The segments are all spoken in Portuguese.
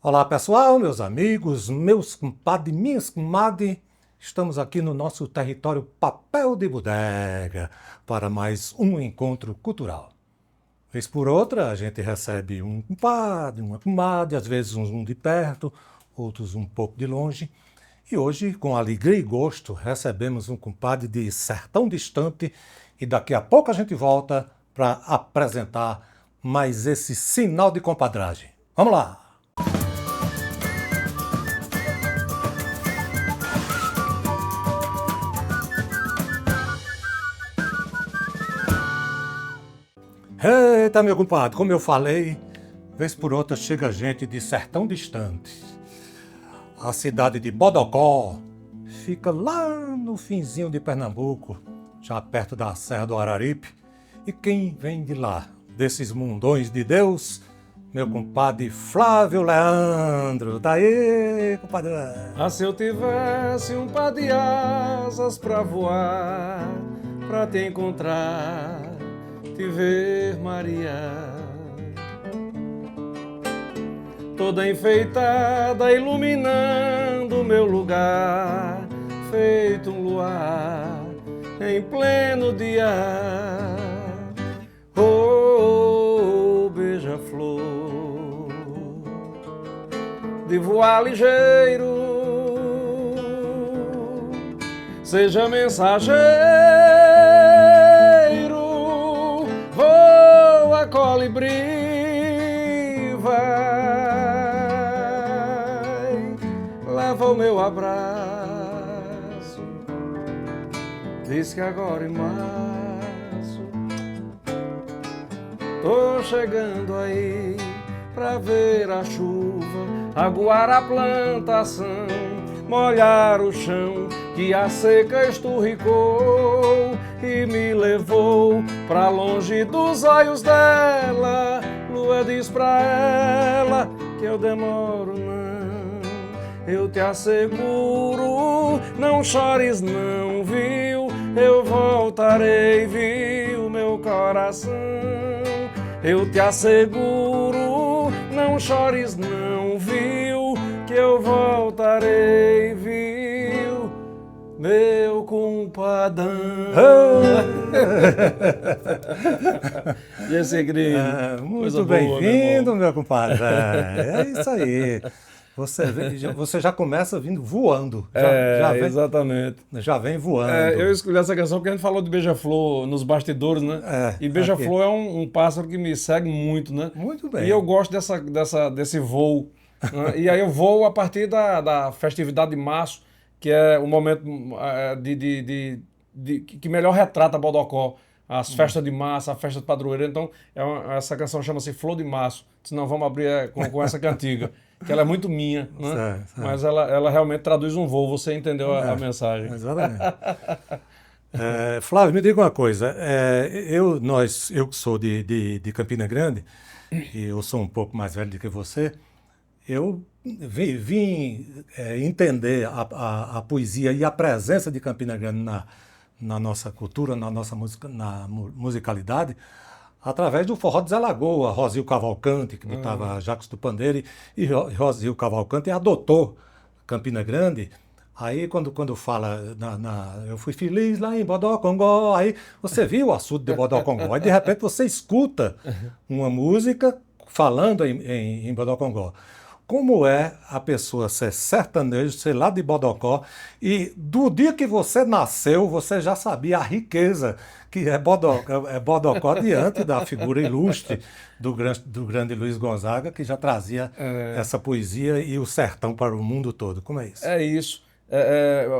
Olá pessoal, meus amigos, meus compadres, minhas comadres, estamos aqui no nosso território Papel de Bodega para mais um encontro cultural. Vez por outra a gente recebe um compadre, uma comadre, às vezes um de perto, outros um pouco de longe. E hoje, com alegria e gosto, recebemos um compadre de sertão distante e daqui a pouco a gente volta para apresentar mais esse sinal de compadragem. Vamos lá! Eita, meu compadre, como eu falei, vez por outra chega gente de sertão distante. A cidade de Bodocó fica lá no finzinho de Pernambuco, já perto da Serra do Araripe. E quem vem de lá, desses mundões de Deus, meu compadre Flávio Leandro. Daí, compadre. Ah, se eu tivesse um par de asas pra voar, pra te encontrar, te ver, Maria, toda enfeitada, iluminando meu lugar, feito um luar em pleno dia. Oh, beija-flor, de voar ligeiro, seja mensageiro, voa colibri, vai, leva o meu abraço, diz que agora em março tô chegando aí pra ver a chuva, aguar a plantação, molhar o chão que a seca esturricou e me levou pra longe dos olhos dela. Lua diz pra ela que eu demoro não, eu te asseguro, não chores não, viu? Eu voltarei, viu, meu coração? Eu te asseguro, não chores não, viu? Que eu voltarei, viu, meu compadão. E esse grito? Muito bem-vindo, meu compadre. É isso aí. Você já começa vindo voando. Exatamente. Já vem voando. Eu escolhi essa canção porque a gente falou de beija-flor nos bastidores, né? E beija-flor é um pássaro que me segue muito, né? Muito bem. E eu gosto desse voo. Né? E aí eu vou a partir da festividade de março, que é o momento que melhor retrata Bodocó. As festas de março, a festa de padroeiro. Então, essa canção chama-se Flor de Março. Senão vamos abrir com essa cantiga, que ela é muito minha, né? Certo. Mas ela realmente traduz um voo. Você entendeu a mensagem. Exatamente. Flávio, me diga uma coisa. Eu que sou de Campina Grande, e eu sou um pouco mais velho do que você, eu vim entender a poesia e a presença de Campina Grande na nossa cultura, na nossa música, na musicalidade, através do forró de Zé Lagoa, Rosil Cavalcante, que botava Jacques do Pandeiro, e Rosil Cavalcante adotou Campina Grande. Aí quando fala, eu fui feliz lá em Bodocongó, aí você viu o açude de Bodocongó, e de repente você escuta uma música falando em Bodocongó. Como é a pessoa ser sertanejo, ser lá de Bodocó, e do dia que você nasceu, você já sabia a riqueza que é Bodocó diante da figura ilustre do grande Luiz Gonzaga, que já trazia essa poesia e o sertão para o mundo todo. Como é isso? É isso.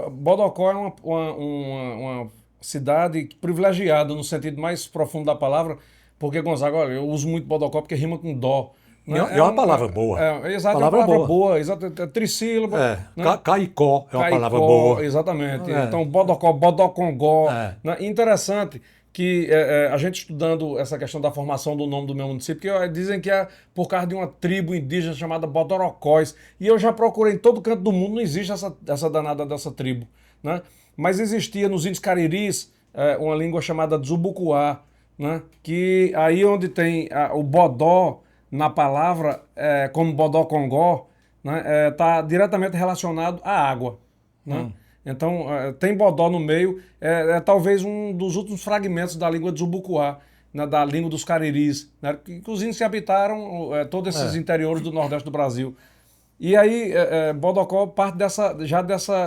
Bodocó é uma cidade privilegiada no sentido mais profundo da palavra, porque Gonzaga, olha, eu uso muito Bodocó porque rima com dó. Né? É uma palavra boa. Exato, é uma palavra boa. Exato, trissílaba. Né? Caicó é uma palavra boa. Exatamente. Então, Bodocó, Bodocongó. Né? Interessante que a gente estudando essa questão da formação do nome do meu município, que dizem que é por causa de uma tribo indígena chamada Bodorocóis. E eu já procurei em todo canto do mundo, não existe essa danada dessa tribo. Né? Mas existia nos índios cariris uma língua chamada Zubucuá, né? Que aí onde tem o bodó na palavra, como Bodocongó, né, tá diretamente relacionado à água. Né? Então, tem bodó no meio, talvez um dos últimos fragmentos da língua de Zubucuá, né, da língua dos cariris, né, que inclusive se habitaram todos esses interiores do Nordeste do Brasil. E aí, Bodocó parte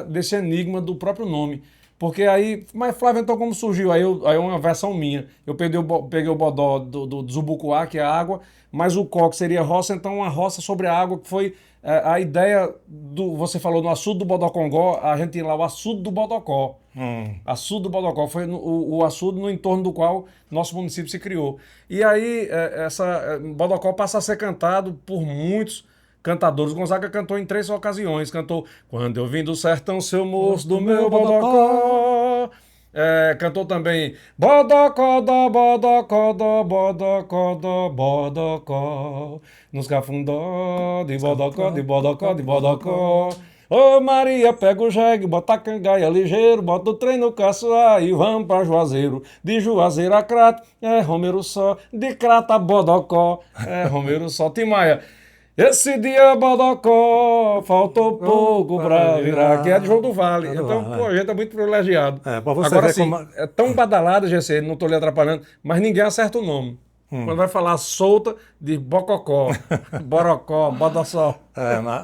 desse enigma do próprio nome. Porque aí, mas Flávio, então como surgiu? Aí é uma versão minha. Eu peguei o bodó do Zubucuá, que é água, mas o có, que seria roça, então uma roça sobre a água, que foi a ideia do. Você falou no açude do Bodocongó, a gente tem lá o açude do Bodocó. Açude do Bodocó foi o açude no entorno do qual nosso município se criou. E aí, Bodocó passa a ser cantado por muitos cantadores. Gonzaga cantou em 3 ocasiões. Cantou Quando Eu Vim do Sertão, Seu Moço do Meu Bodocó. Cantou também Bodocó, dó, Bodocó, dó, Bodocó, dó, Bodocó. Nos cafundó de Bodocó, de Bodocó, de Bodocó. Ô Maria, pega o jegue, bota a cangaia ligeiro, bota o trem no caçoar e vamos pra Juazeiro. De Juazeiro a Crato, Romero só. De Crato a Bodocó, Romero só. Timaya. Esse dia, Bodocó, faltou pouco pra virar, que é de João do Vale. Então, pô, a gente é muito privilegiado. Pra você Agora ver sim, como... é tão badalado, GC, não tô lhe atrapalhando, mas ninguém acerta o nome. Quando vai falar solta, de Bococó, Borocó, Bodossó.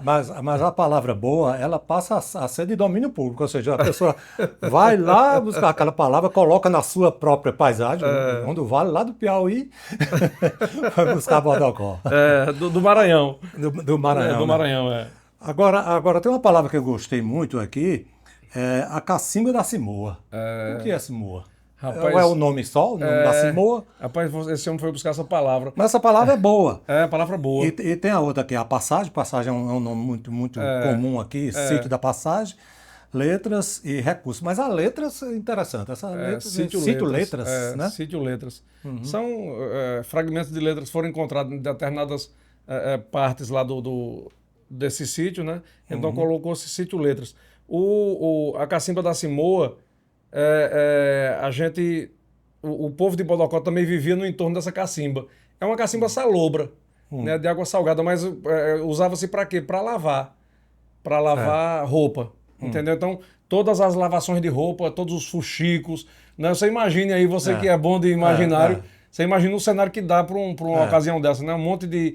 Mas a palavra boa, ela passa a ser de domínio público, ou seja, a pessoa vai lá buscar aquela palavra, coloca na sua própria paisagem, onde o vale lá do Piauí, vai buscar Bodocó. Do Maranhão. Do Maranhão. Do Maranhão, Agora, tem uma palavra que eu gostei muito aqui, a cacimba da Cimoa. O que é Cimoa? Rapaz, ou é o nome só, o nome da Cimoa? Rapaz, esse homem foi buscar essa palavra. Mas essa palavra é boa. A palavra boa. E tem a outra aqui, a Passagem. Passagem é um nome muito, muito comum aqui, Sítio da Passagem, Letras e Recursos. Mas a Letras é interessante. Essa Sítio Letras, né? Sítio Letras. São fragmentos de letras que foram encontrados em determinadas partes lá desse sítio, né? Então colocou-se Sítio Letras. A cacimba da Cimoa, o povo de Bodocó também vivia no entorno dessa cacimba. É uma cacimba salobra, né, de água salgada, mas usava-se para quê? Para lavar roupa, entendeu? Então, todas as lavações de roupa, todos os fuxicos, né? Você imagine aí, você que é bom de imaginário, você imagina o cenário que dá para uma ocasião dessa, né? Um monte de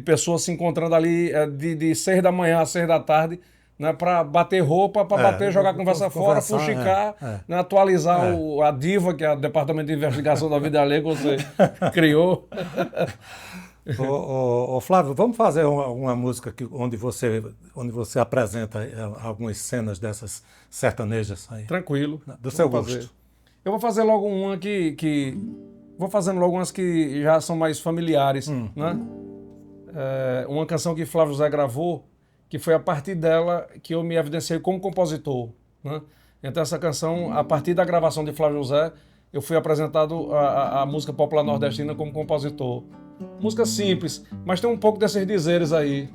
pessoas se encontrando ali de 6 da manhã a 6 da tarde, né, para bater roupa, para jogar conversa fora, fuxicar, né, atualizar a DIVA, que é o Departamento de Investigação da Vida Alheia que você criou. Flávio, vamos fazer uma música onde você apresenta algumas cenas dessas sertanejas aí. Tranquilo. Do seu gosto. Eu vou fazer logo uma vou fazendo logo umas que já são mais familiares, né? Uma canção que Flávio José gravou, que foi a partir dela que eu me evidenciei como compositor, né? Então essa canção, a partir da gravação de Flávio José, eu fui apresentado à música popular nordestina como compositor. Música simples, mas tem um pouco desses dizeres aí.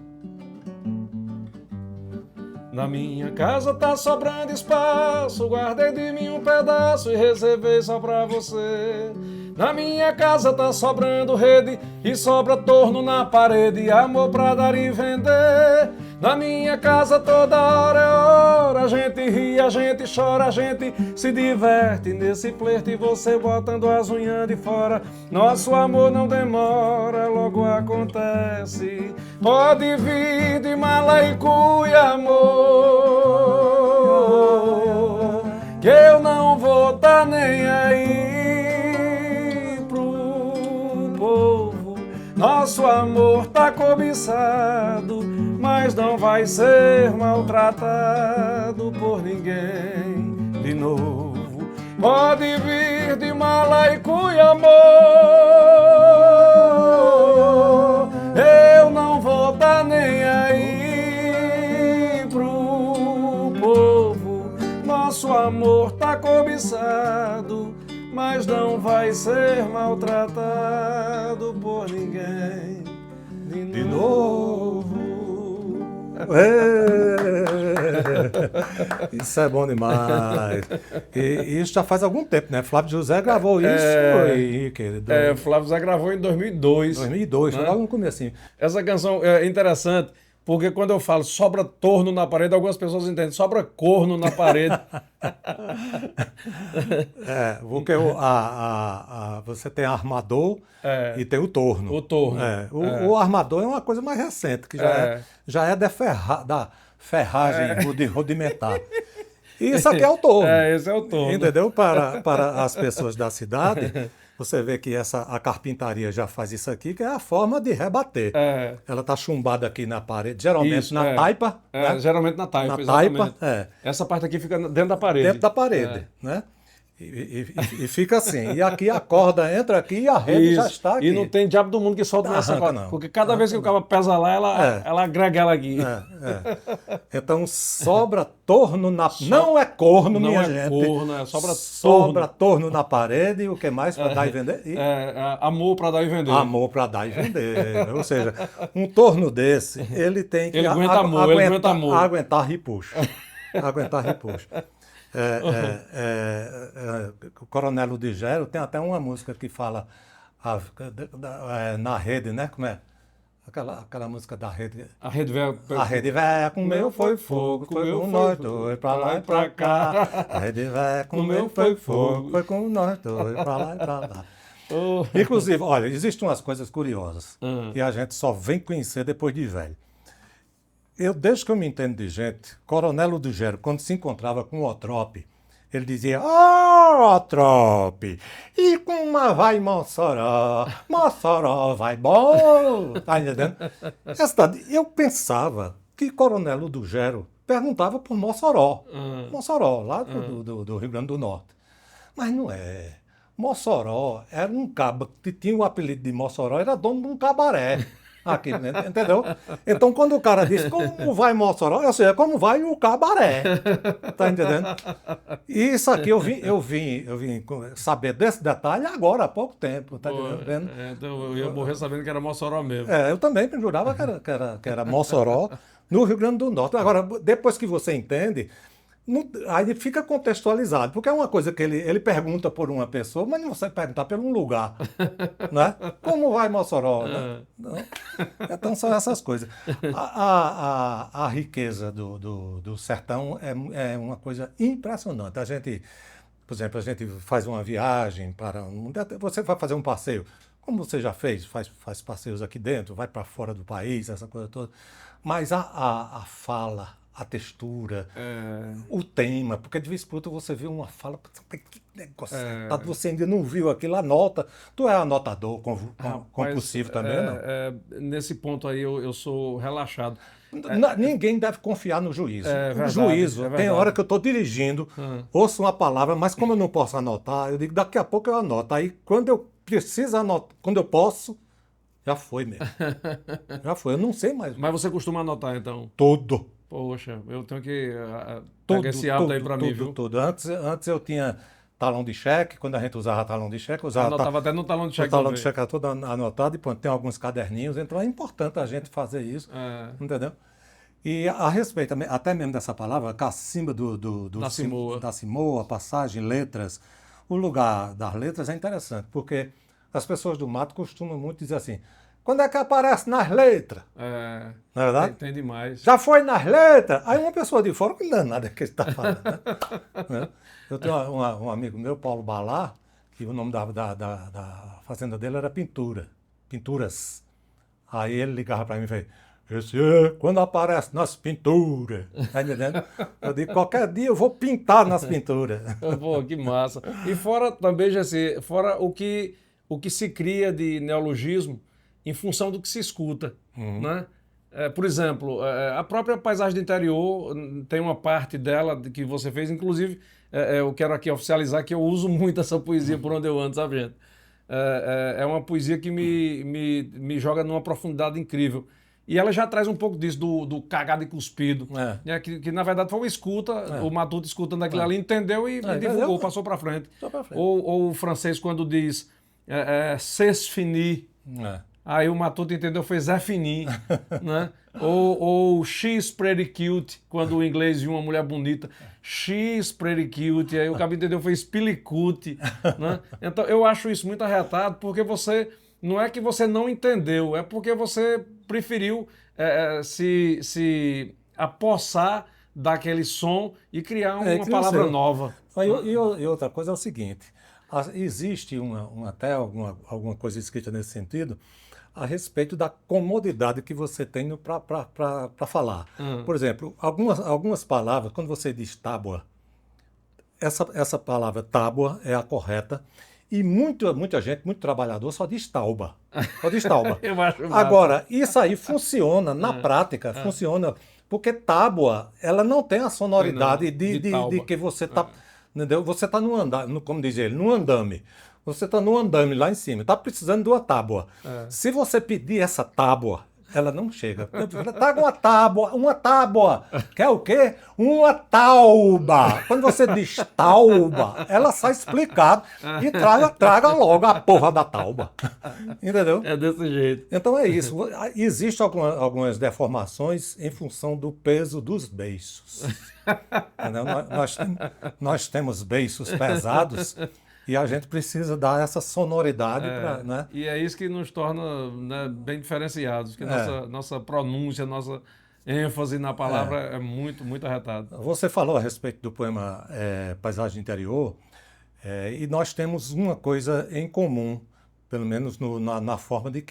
Na minha casa tá sobrando espaço, guardei de mim um pedaço e reservei só pra você. Na minha casa tá sobrando rede e sobra torno na parede, amor pra dar e vender. Na minha casa toda hora é hora, a gente ri, a gente chora, a gente se diverte nesse flerte, você botando as unhas de fora. Nosso amor não demora, logo acontece. Pode vir de mala e cuia, amor, que eu não vou tá nem aí pro povo. Nosso amor tá cobiçado, mas não vai ser maltratado por ninguém de novo. Pode vir de mala e cuia, amor, eu não vou tá nem aí pro povo. Nosso amor tá cobiçado, mas não vai ser maltratado por ninguém de novo. Isso é bom demais. E isso já faz algum tempo, né? Flávio José gravou isso aí, querido. Flávio José gravou em 2002. 2002, foi logo no comecinho. Essa canção é interessante Porque quando eu falo sobra torno na parede, algumas pessoas entendem, sobra corno na parede. Porque você tem armador e tem o torno. O torno. O armador é uma coisa mais recente, que já é da ferragem rudimentar. E isso aqui é o torno. Esse é o torno. Entendeu? Para as pessoas da cidade, você vê que a carpintaria já faz isso aqui, que é a forma de rebater. Ela está chumbada aqui na parede, geralmente na taipa. Né? Geralmente na taipa, na exatamente. Taipa, Essa parte aqui fica dentro da parede. Dentro da parede, né? E fica assim. E aqui a corda entra aqui e a rede já está aqui. E não tem diabo do mundo que solta nessa corda. Porque cada vez que o cara pesa lá, ela agrega ela aqui. Então sobra torno na... Não é corno, minha gente. Não é corno, sobra torno na parede e o que mais para dar e vender? Amor para dar e vender. Amor para dar e vender. Ou seja, um torno desse, ele tem que ele aguenta amor. Aguentar ripuxo. Aguentar ripuxo. O Coronel Digério tem até uma música que fala na rede, né? Como é? Aquela música da rede. A rede velha. A rede velha comeu foi fogo, foi com nós dois pra lá e pra cá. A rede velha comeu foi fogo, foi com nós dois pra lá e pra lá. Inclusive, olha, existem umas coisas curiosas que a gente só vem conhecer depois de velho. Desde que eu me entendo de gente, Coronel Digério, quando se encontrava com o Otrope, ele dizia: Otrope, e como vai Mossoró? Mossoró vai bom. Tá entendendo? Eu pensava que Coronel Digério perguntava por Mossoró. Mossoró, lá do Rio Grande do Norte. Mas não é. Mossoró era um cabo que tinha o apelido de Mossoró, era dono de um cabaré. Aqui, entendeu? Então, quando o cara diz como vai Mossoró, eu sei como vai o cabaré. Tá entendendo? E isso aqui eu vim saber desse detalhe agora, há pouco tempo. Tá entendendo? Então eu ia morrer sabendo que era Mossoró mesmo. Eu também jurava que era Mossoró, no Rio Grande do Norte. Agora, depois que você entende, aí fica contextualizado, porque é uma coisa que ele pergunta por uma pessoa, mas não você perguntar por um lugar, né? Como vai Mossoró? Né? Então são essas coisas. A riqueza do sertão é uma coisa impressionante. Por exemplo, a gente faz uma viagem você vai fazer um passeio, como você já fez, faz passeios aqui dentro, vai para fora do país, essa coisa toda, mas a fala, a textura, o tema, porque de vez em quando você vê uma fala, que negócio, você ainda não viu aquilo, anota. Tu é anotador compulsivo também, não? Nesse ponto aí eu sou relaxado. Ninguém deve confiar no juízo. Verdade, o juízo, tem hora que eu estou dirigindo, ouço uma palavra, mas como eu não posso anotar, eu digo, daqui a pouco eu anoto. Aí quando eu preciso anotar, quando eu posso, já foi mesmo. Já foi, eu não sei mais. Mas você costuma anotar, então? Tudo. Poxa, eu tenho que pegar esse hábito aí para mim, viu? Tudo. Antes eu tinha talão de cheque, quando a gente usava talão de cheque, anotava até no talão de cheque. O talão de cheque era todo anotado e tem alguns caderninhos, então é importante a gente fazer isso, entendeu? E a respeito, até mesmo dessa palavra, cacimba da Cimoa, passagem, letras, o lugar das letras é interessante, porque as pessoas do mato costumam muito dizer assim: quando é que aparece nas letras? Não é verdade? Tem demais. Já foi nas letras? Aí uma pessoa de fora, não é nada que ele está falando. Né? Eu tenho um amigo meu, Paulo Balá, que o nome da fazenda dele era Pinturas. Aí ele ligava para mim e falou: esse quando aparece nas pinturas. Tá entendendo? Eu digo, qualquer dia eu vou pintar nas pinturas. Pô, que massa. E fora também, Jessy, fora o que se cria de neologismo, em função do que se escuta, né? Por exemplo, a própria paisagem do interior tem uma parte dela que você fez, inclusive eu quero aqui oficializar que eu uso muito essa poesia por onde eu ando, sabe, gente? É uma poesia que me joga numa profundidade incrível. E ela já traz um pouco disso, do cagado e cuspido, né? Que na verdade foi uma escuta, o Matuto escutando aquilo ali, entendeu e divulgou, passou para frente. Ou o francês quando diz c'est fini, aí o Matuto entendeu, foi Zé Fini, né? Ou she's pretty cute, quando o inglês viu uma mulher bonita, she's pretty cute, aí o cabo entendeu, foi Spilicute, né? Então eu acho isso muito arretado, porque não é que você não entendeu, é porque você preferiu se apossar daquele som e criar uma palavra nova. E outra coisa é o seguinte, existe até alguma coisa escrita nesse sentido, a respeito da comodidade que você tem para falar. Por exemplo, algumas palavras, quando você diz tábua, essa palavra tábua é a correta, e muita gente, muito trabalhador, só diz tauba. Só diz tauba. Eu acho massa. Agora, isso aí funciona, na prática, funciona, porque tábua, ela não tem a sonoridade de que você está... Entendeu? Você está no andame, como diz ele, no andame. Você está no andame lá em cima, está precisando de uma tábua. Se você pedir essa tábua, ela não chega. Traga uma tábua. Quer o quê? Uma tauba. Quando você diz tauba, ela sai explicado e traga logo a porra da tauba. Entendeu? É desse jeito. Então é isso. Existem algumas deformações em função do peso dos beiços. Nós temos beiços pesados e a gente precisa dar essa sonoridade para, né? E é isso que nos torna, né, bem diferenciados, que nossa pronúncia, nossa ênfase na palavra é muito, muito arretada. Você falou a respeito do poema Paisagem Interior, e nós temos uma coisa em comum, pelo menos na forma de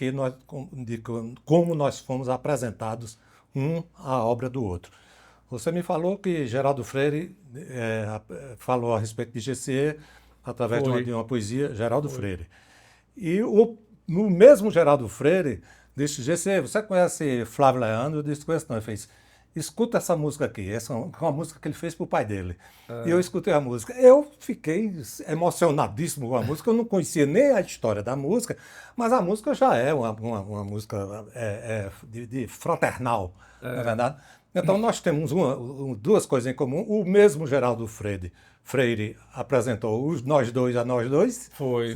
como nós fomos apresentados à obra do outro. Você me falou que Geraldo Freire falou a respeito de GCE através de uma poesia, Geraldo Freire. E no mesmo Geraldo Freire disse: GCE, você conhece Flávio Leandro? Eu disse: conheço não. Ele fez: escuta essa música aqui. Essa é uma música que ele fez para o pai dele. E eu escutei a música. Eu fiquei emocionadíssimo com a música. Eu não conhecia nem a história da música, mas a música já é uma música de fraternal, não é verdade? Então nós temos duas coisas em comum. O mesmo Geraldo Freire apresentou Nós Dois a Nós Dois. Foi.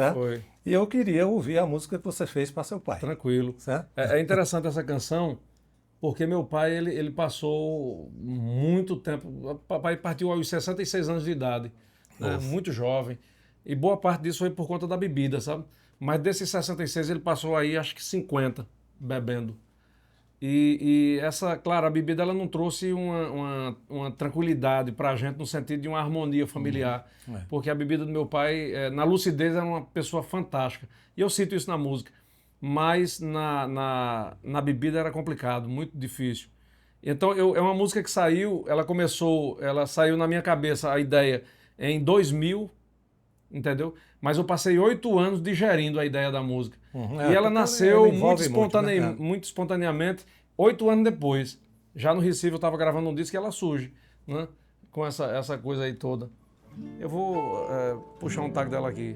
E eu queria ouvir a música que você fez para seu pai. Tranquilo. Certo? É interessante essa canção, porque meu pai ele passou muito tempo. O papai partiu aos 66 anos de idade, né? Muito jovem. E boa parte disso foi por conta da bebida, sabe? Mas desses 66 ele passou aí acho que 50 bebendo. E essa, claro, a bebida ela não trouxe uma tranquilidade para a gente no sentido de uma harmonia familiar. Porque a bebida do meu pai, na lucidez, era uma pessoa fantástica. E eu cito isso na música. Mas na bebida era complicado, muito difícil. Então é uma música que saiu, ela saiu na minha cabeça, a ideia, em 2000, entendeu? Mas eu passei 8 anos digerindo a ideia da música. E ela nasceu muito espontaneamente, 8 anos depois. Já no Recife eu estava gravando um disco e ela surge, né? Com essa coisa aí toda. Eu vou puxar um tag dela aqui.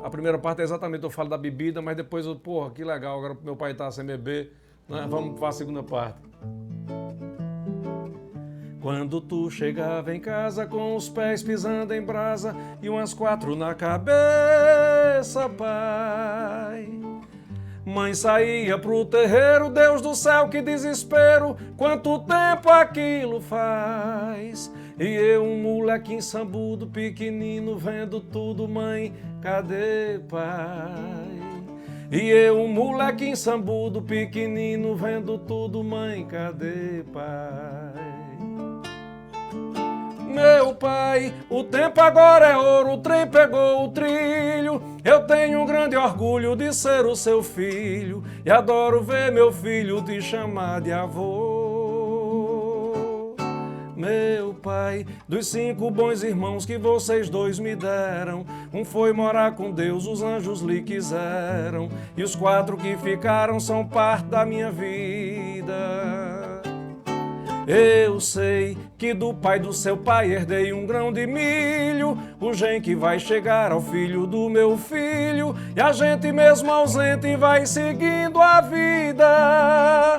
A primeira parte é exatamente, eu falo da bebida, mas depois porra, que legal, agora meu pai tá sem beber, né? Vamos para a segunda parte. Quando tu chegava em casa com os pés pisando em brasa e umas 4 na cabeça, pai. Mãe saía pro terreiro, Deus do céu, que desespero, quanto tempo aquilo faz. E eu, um molequinho sambudo, pequenino, vendo tudo, mãe, cadê pai? E eu, um molequinho sambudo, pequenino, vendo tudo, mãe, cadê pai? Meu pai, o tempo agora é ouro, o trem pegou o trilho. Eu tenho um grande orgulho de ser o seu filho e adoro ver meu filho te chamar de avô. Meu pai, dos 5 bons irmãos que vocês dois me deram, um foi morar com Deus, os anjos lhe quiseram, e os 4 que ficaram são parte da minha vida. Eu sei que do pai do seu pai herdei um grão de milho, o gen que vai chegar ao filho do meu filho, e a gente mesmo ausente vai seguindo a vida.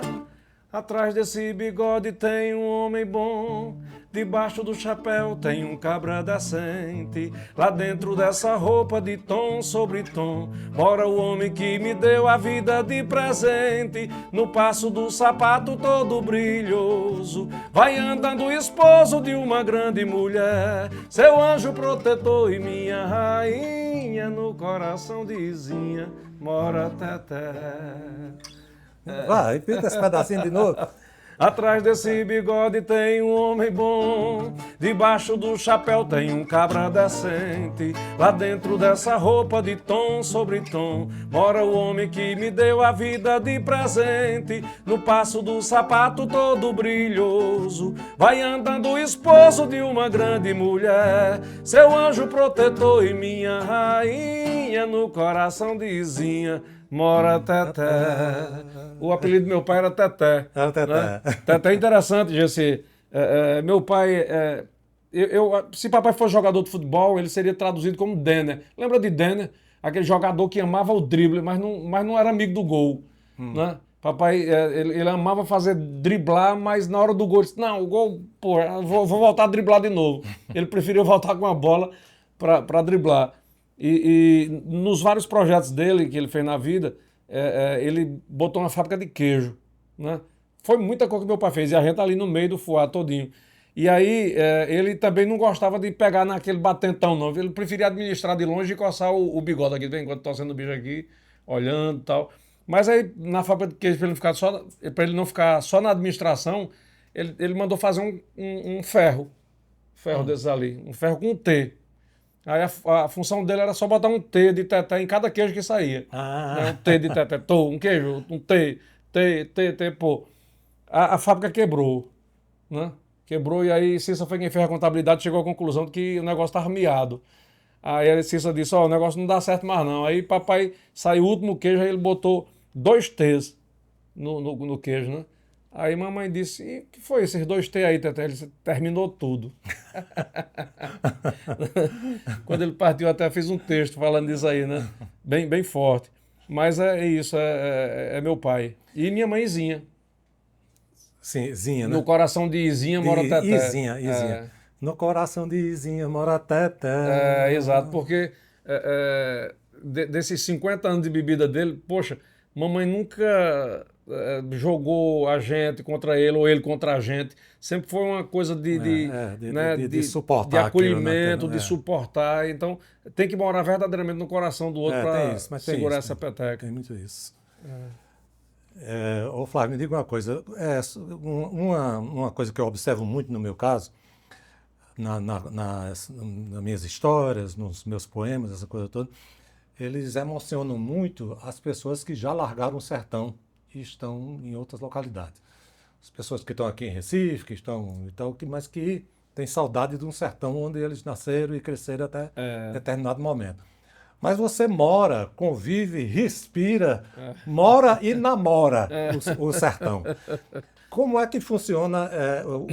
Atrás desse bigode tem um homem bom, debaixo do chapéu tem um cabra decente, lá dentro dessa roupa de tom sobre tom mora o homem que me deu a vida de presente. No passo do sapato todo brilhoso vai andando o esposo de uma grande mulher, seu anjo protetor e minha rainha, no coração de Izinha mora Teté. Vai, repita esse pedacinho de novo. Atrás desse bigode tem um homem bom, debaixo do chapéu tem um cabra decente, lá dentro dessa roupa de tom sobre tom, mora o homem que me deu a vida de presente, no passo do sapato todo brilhoso, vai andando o esposo de uma grande mulher, seu anjo protetor e minha rainha, no coração de Izinha mora Teté. O apelido do meu pai era Teté. Era Teté. Né? Teté é interessante, Gessi. Meu pai, se papai fosse jogador de futebol, ele seria traduzido como Denner. Lembra de Denner? Aquele jogador que amava o drible, mas não era amigo do gol. Né? Papai, ele amava fazer driblar, mas na hora do gol, ele disse, não, o gol, pô, vou voltar a driblar de novo. Ele preferiu voltar com a bola para driblar. E nos vários projetos dele que ele fez na vida, ele botou uma fábrica de queijo, né? Foi muita coisa que meu pai fez, e a gente ali no meio do fuá todinho. E aí ele também não gostava de pegar naquele batentão, não. Ele preferia administrar de longe e coçar o bigode aqui, de vez em quando torcendo o bicho aqui, olhando e tal. Mas aí na fábrica de queijo, para ele não ficar só na administração, ele mandou fazer um ferro desses ali, um ferro com T. Aí a função dele era só botar um T de Teté em cada queijo que saía. Né? Um T de Teté, um queijo, um T, pô. A fábrica quebrou, né? Quebrou e aí Cissa foi quem fez a contabilidade, chegou à conclusão de que o negócio estava miado. Aí a Cissa disse, o negócio não dá certo mais não. Aí papai saiu o último queijo, aí ele botou 2 T's no queijo, né? Aí mamãe disse, e o que foi esses 2 T aí, Teté? Ele disse, terminou tudo. Quando ele partiu, até fiz um texto falando disso aí, né? Bem forte. Mas é isso, é meu pai. E minha mãezinha. Sim, Zinha, né? No coração de Izinha mora Teté. Izinha. No coração de Izinha mora Teté. Exato, porque desses 50 anos de bebida dele, poxa, mamãe nunca jogou a gente contra ele ou ele contra a gente. Sempre foi uma coisa de suportar, de acolhimento, aquilo, né? de suportar. Então tem que morar verdadeiramente no coração do outro para segurar essa peteca. Tem muito isso. Ô Flávio, me diga uma coisa. Uma coisa que eu observo muito no meu caso, nas minhas histórias, nos meus poemas, essa coisa toda, eles emocionam muito as pessoas que já largaram o sertão e estão em outras localidades. As pessoas que estão aqui em Recife, que estão e tal, mas que têm saudade de um sertão onde eles nasceram e cresceram até determinado momento. Mas você mora, convive, respira, mora e namora o sertão. Como é que funciona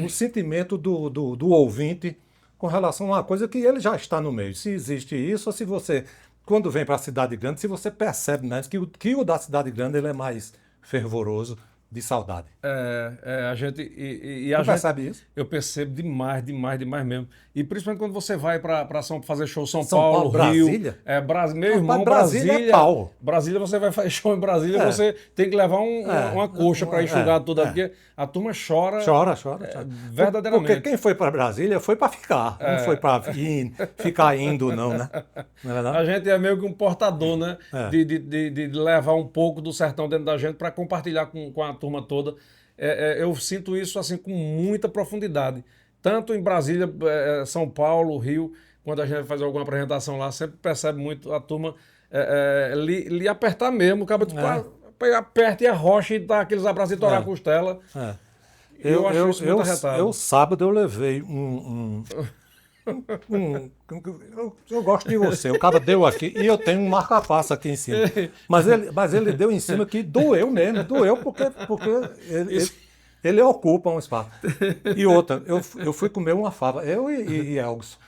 o sentimento do ouvinte com relação a uma coisa que ele já está no meio? Se existe isso, ou se você, quando vem para a cidade grande, se você percebe mais que o da cidade grande ele é mais fervoroso, de saudade. A gente... Você percebe isso? Eu percebo demais mesmo. E principalmente quando você vai para fazer show São Paulo, Rio. Brasília? Meu irmão, Brasília é pau. Brasília, você vai fazer show em Brasília, você tem que levar uma coxa para enxugar tudo, porque a turma chora. Chora. Verdadeiramente. Porque quem foi para Brasília foi para ficar, não foi para ficar indo, não, né? Não é verdade? A gente é meio que um portador, né? De levar um pouco do sertão dentro da gente para compartilhar com a turma toda. Eu sinto isso assim com muita profundidade. Tanto em Brasília, São Paulo, Rio, quando a gente vai fazer alguma apresentação lá, sempre percebe muito a turma lhe apertar mesmo, acaba de aperta e arrocha e dá aqueles abraços e torar a costela. Eu acho isso muito arretado. Sábado eu levei eu gosto de você. O cara deu aqui e eu tenho um marca-passo aqui em cima. Mas ele deu em cima que doeu mesmo. Doeu porque ele ocupa um espaço. E outra, eu fui comer uma fava. Eu e Elgson.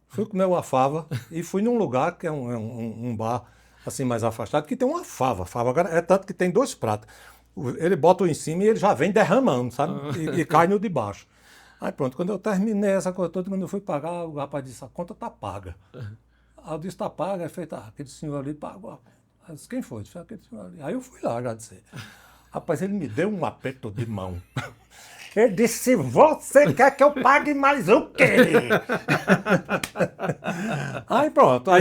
Fui comer uma fava e fui num lugar que é um bar assim mais afastado que tem uma fava. É tanto que tem 2 pratos. Ele bota o em cima e ele já vem derramando, sabe? E cai no de baixo. Aí pronto, quando eu terminei essa coisa toda, quando eu fui pagar, o rapaz disse, a conta tá paga. Aí eu disse, tá paga? Aí fez, aquele senhor ali pagou. Aí eu disse, quem foi? Disse, aquele senhor ali. Aí eu fui lá agradecer. Rapaz, ele me deu um aperto de mão. Ele disse, você quer que eu pague mais o quê? Aí pronto.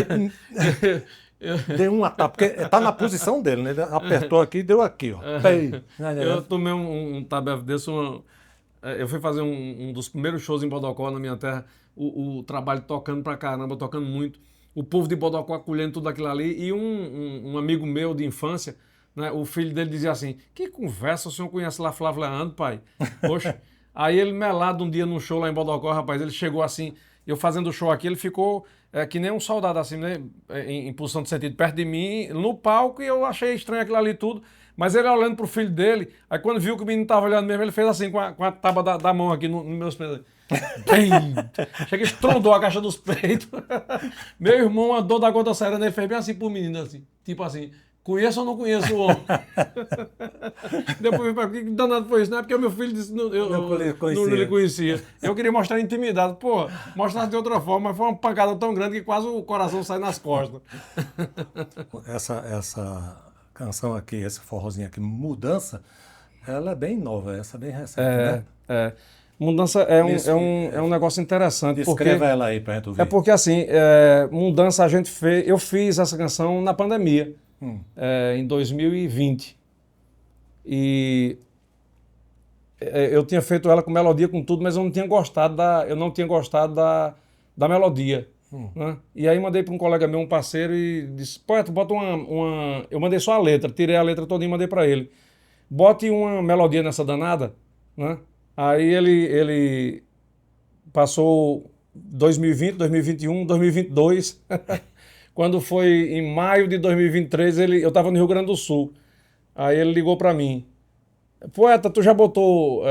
Deu uma tapa, porque tá na posição dele, né? Ele apertou aqui e deu aqui, ó. Pei. Eu tomei um tabefe desse, eu fui fazer um dos primeiros shows em Bodocó, na minha terra, o trabalho tocando pra caramba, tocando muito. O povo de Bodocó acolhendo tudo aquilo ali. E um amigo meu de infância, né, o filho dele dizia assim, que conversa, o senhor conhece lá Flávio Leandro, pai? Poxa. Aí ele melado um dia num show lá em Bodocó, rapaz, ele chegou assim, eu fazendo o show aqui, ele ficou que nem um soldado assim, né, em posição de sentido, perto de mim, no palco, e eu achei estranho aquilo ali tudo. Mas ele olhando pro filho dele, aí quando viu que o menino tava olhando mesmo, ele fez assim, com a tábua da mão aqui no meus peitos. Bem! Chega, estrondou a caixa dos peitos. Meu irmão andou da gota saída, ele fez bem assim pro menino, assim, tipo assim, conheço ou não conheço o homem? Depois eu falei, que danado foi isso? Não é porque o meu filho disse, eu não lhe conhecia. Eu queria mostrar intimidade. Pô, mostrar de outra forma, mas foi uma pancada tão grande que quase o coração sai nas costas. Essa canção aqui, esse forrozinho aqui, Mudança, ela é bem nova, essa é bem recente, né? Mudança é um negócio interessante. Descreva ela aí pra gente ouvir. É porque assim, Mudança eu fiz essa canção na pandemia, em 2020. E eu tinha feito ela com melodia, com tudo, mas eu não tinha gostado da melodia. Né? E aí mandei para um colega meu, um parceiro, e disse, poeta, bota uma... Eu mandei só a letra, tirei a letra toda e mandei para ele. Bote uma melodia nessa danada, né? Aí ele passou 2020, 2021, 2022. Quando foi em maio de 2023, eu estava no Rio Grande do Sul. Aí ele ligou para mim. Poeta, tu já botou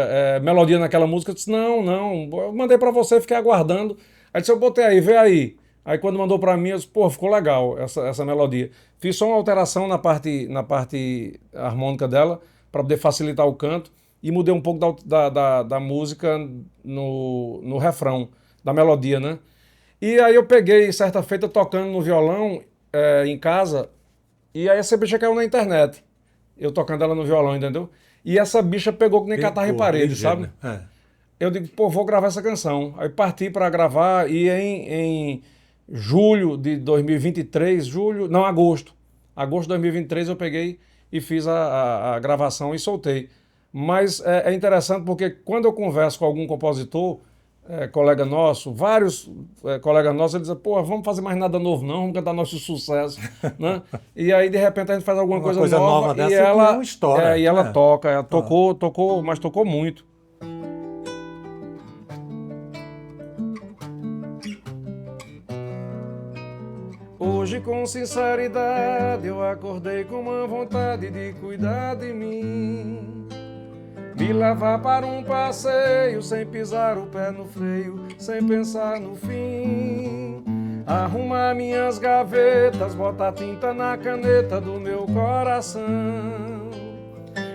melodia naquela música? Eu disse, não. Eu mandei para você, fiquei aguardando. Aí disse, eu botei aí, vê aí. Aí quando mandou para mim, eu disse, pô, ficou legal essa melodia. Fiz só uma alteração na parte harmônica dela, para poder facilitar o canto. E mudei um pouco da música no refrão, da melodia, né? E aí eu peguei, certa feita, tocando no violão em casa, e aí essa bicha caiu na internet. Eu tocando ela no violão, entendeu? E essa bicha pegou que nem catarro em parede, sabe? Eu digo, pô, vou gravar essa canção. Aí parti para gravar, e em julho de 2023, agosto de 2023 eu peguei e fiz a gravação e soltei. Mas é interessante porque quando eu converso com algum compositor, colega nosso, vários colegas nossos, eles dizem, pô, vamos fazer mais nada novo não, vamos cantar nosso sucesso, né? E aí de repente a gente faz alguma coisa nova dessa e ela, é uma história. E ela toca, ela tocou, mas tocou muito. Hoje com sinceridade eu acordei com uma vontade de cuidar de mim, me levar para um passeio sem pisar o pé no freio, sem pensar no fim, arrumar minhas gavetas, botar tinta na caneta do meu coração,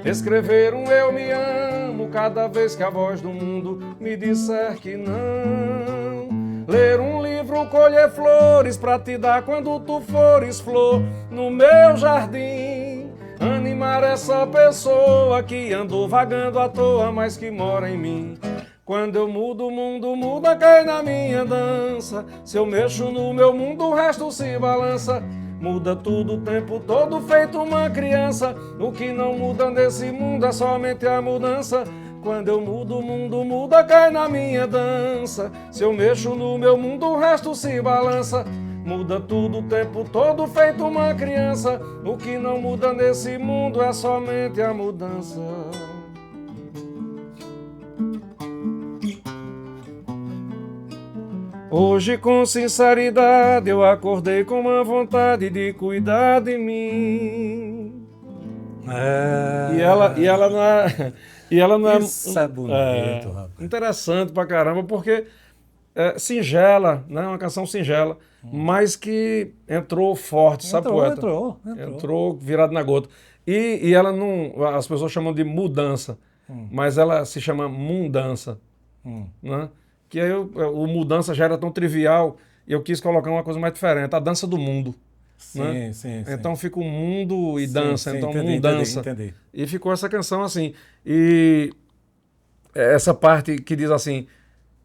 escrever um eu me amo cada vez que a voz do mundo me disser que não, ler um livro, colher flores pra te dar quando tu fores flor no meu jardim, animar essa pessoa que andou vagando à toa, mas que mora em mim. Quando eu mudo, o mundo muda, cai na minha dança. Se eu mexo no meu mundo, o resto se balança. Muda tudo o tempo todo, feito uma criança. O que não muda nesse mundo é somente a mudança. Quando eu mudo, o mundo muda, cai na minha dança. Se eu mexo no meu mundo, o resto se balança. Muda tudo o tempo todo, feito uma criança. O que não muda nesse mundo é somente a mudança. Hoje com sinceridade eu acordei com uma vontade de cuidar de mim. E ela não é... Isso é bonito, rapaz. Interessante pra caramba, porque singela, né? Uma canção singela, mas que entrou forte, sabe, poeta? Entrou virado na gota. E ela não... As pessoas chamam de mudança, mas ela se chama mundança, né? Que aí o mudança já era tão trivial e eu quis colocar uma coisa mais diferente, a dança do mundo. Sim, né? sim. Então fica o mundo e dança, sim, então entendi. E ficou essa canção assim. E essa parte que diz assim,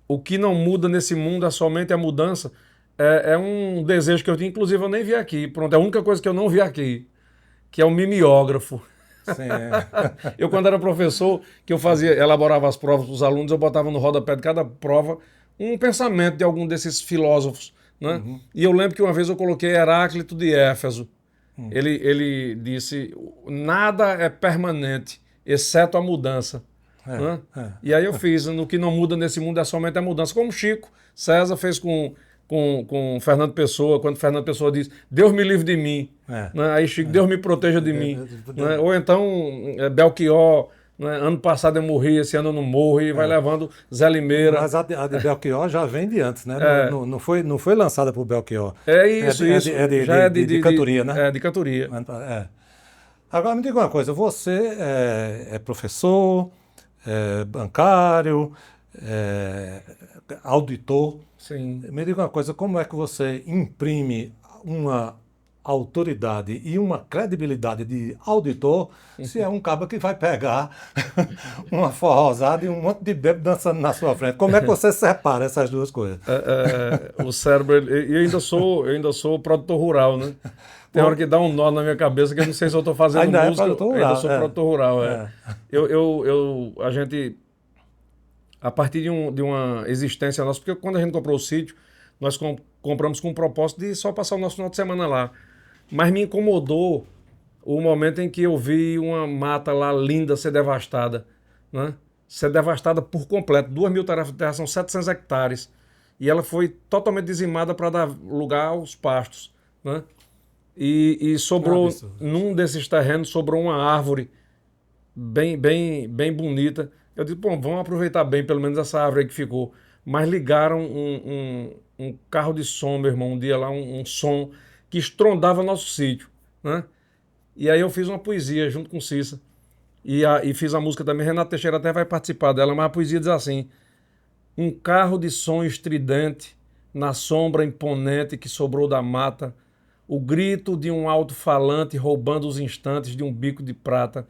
o que não muda nesse mundo é somente a mudança, é um desejo que eu tinha, inclusive eu nem vi aqui. Pronto, é a única coisa que eu não vi aqui, que é o mimeógrafo. Sim. Eu, quando era professor, que eu elaborava as provas para os alunos, eu botava no rodapé de cada prova um pensamento de algum desses filósofos, né? Uhum. E eu lembro que uma vez eu coloquei Heráclito de Éfeso. Ele disse, nada é permanente, exceto a mudança. Né? E aí eu fiz, no que não muda nesse mundo é somente a mudança. Como Chico César fez com Fernando Pessoa, quando Fernando Pessoa diz, Deus me livre de mim. Né? Aí Chico, Deus me proteja de mim. Né? Ou então Belchior, né? Ano passado eu morri, esse ano eu não morro, e vai levando Zé Limeira. Mas a de Belchior já vem de antes, né? Não foi lançada por Belchior. É isso, isso. Já é de cantoria, né? É, de cantoria. Agora me diga uma coisa, você é professor, é bancário, é auditor. Sim. Me diga uma coisa, como é que você imprime uma autoridade e uma credibilidade de auditor se é um cabo que vai pegar uma forrosada e um monte de bêbado dançando na sua frente? Como é que você separa essas duas coisas? O cérebro, eu ainda sou produtor rural, né? Tem hora que dá um nó na minha cabeça que eu não sei se eu estou fazendo Ainda música. Ainda sou produtor rural, a gente, a partir de uma existência nossa, porque quando a gente comprou o sítio, nós compramos com o propósito de só passar o nosso final de semana lá. Mas me incomodou o momento em que eu vi uma mata lá linda ser devastada, né? Ser devastada por completo. 2.000 tarefas de terra são 700 hectares. E ela foi totalmente dizimada para dar lugar aos pastos, né? E sobrou, num desses terrenos, sobrou uma árvore bem bonita. Eu disse, bom, vamos aproveitar bem pelo menos essa árvore aí que ficou. Mas ligaram um carro de som, meu irmão, um dia lá, um som que estrondava nosso sítio, né? E aí eu fiz uma poesia junto com Cissa. E fiz a música também. Renato Teixeira até vai participar dela, mas a poesia diz assim: um carro de som estridente na sombra imponente que sobrou da mata, o grito de um alto-falante roubando os instantes de um bico de prata,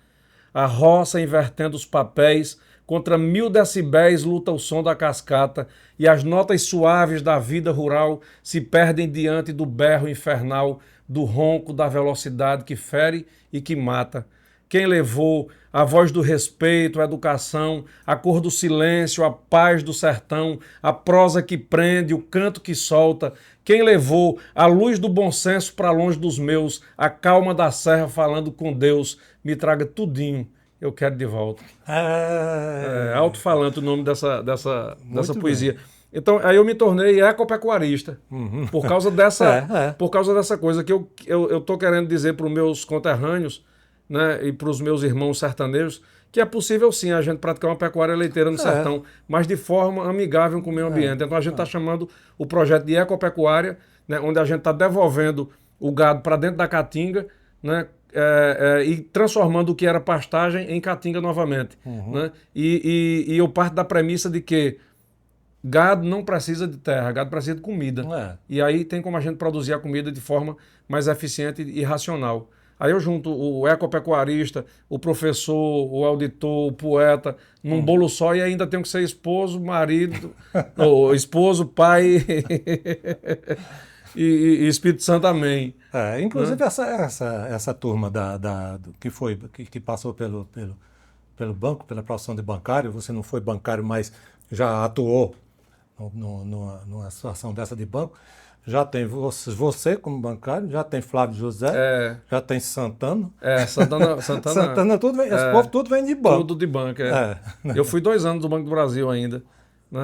a roça invertendo os papéis, contra 1000 decibéis luta o som da cascata, e as notas suaves da vida rural se perdem diante do berro infernal, do ronco da velocidade que fere e que mata. Quem levou a voz do respeito, a educação, a cor do silêncio, a paz do sertão, a prosa que prende, o canto que solta? Quem levou a luz do bom senso para longe dos meus, a calma da serra falando com Deus? Me traga tudinho, eu quero de volta. Alto-falante o nome dessa poesia. Bem. Então, aí eu me tornei ecopecuarista, por causa dessa coisa que eu estou querendo dizer para os meus conterrâneos, né, e para os meus irmãos sertanejos, que é possível sim a gente praticar uma pecuária leiteira no sertão, mas de forma amigável com o meio ambiente. Então a gente está chamando o projeto de ecopecuária, né, onde a gente está devolvendo o gado para dentro da caatinga, né, e transformando o que era pastagem em caatinga novamente. Né? E eu parto da premissa de que gado não precisa de terra, gado precisa de comida. E aí tem como a gente produzir a comida de forma mais eficiente e racional. Aí eu junto o ecopecuarista, o professor, o auditor, o poeta, num bolo só, e ainda tenho que ser esposo, marido, ou esposo, pai e Espírito Santo, amém. Inclusive essa turma que passou pelo banco, pela profissão de bancário, você não foi bancário, mas já atuou numa situação dessa de banco. Já tem você como bancário, já tem Flávio José, já tem Santana. Santana tudo vem, esse povo tudo vem de banco. Tudo de banco, Eu fui 2 anos do Banco do Brasil ainda. Né?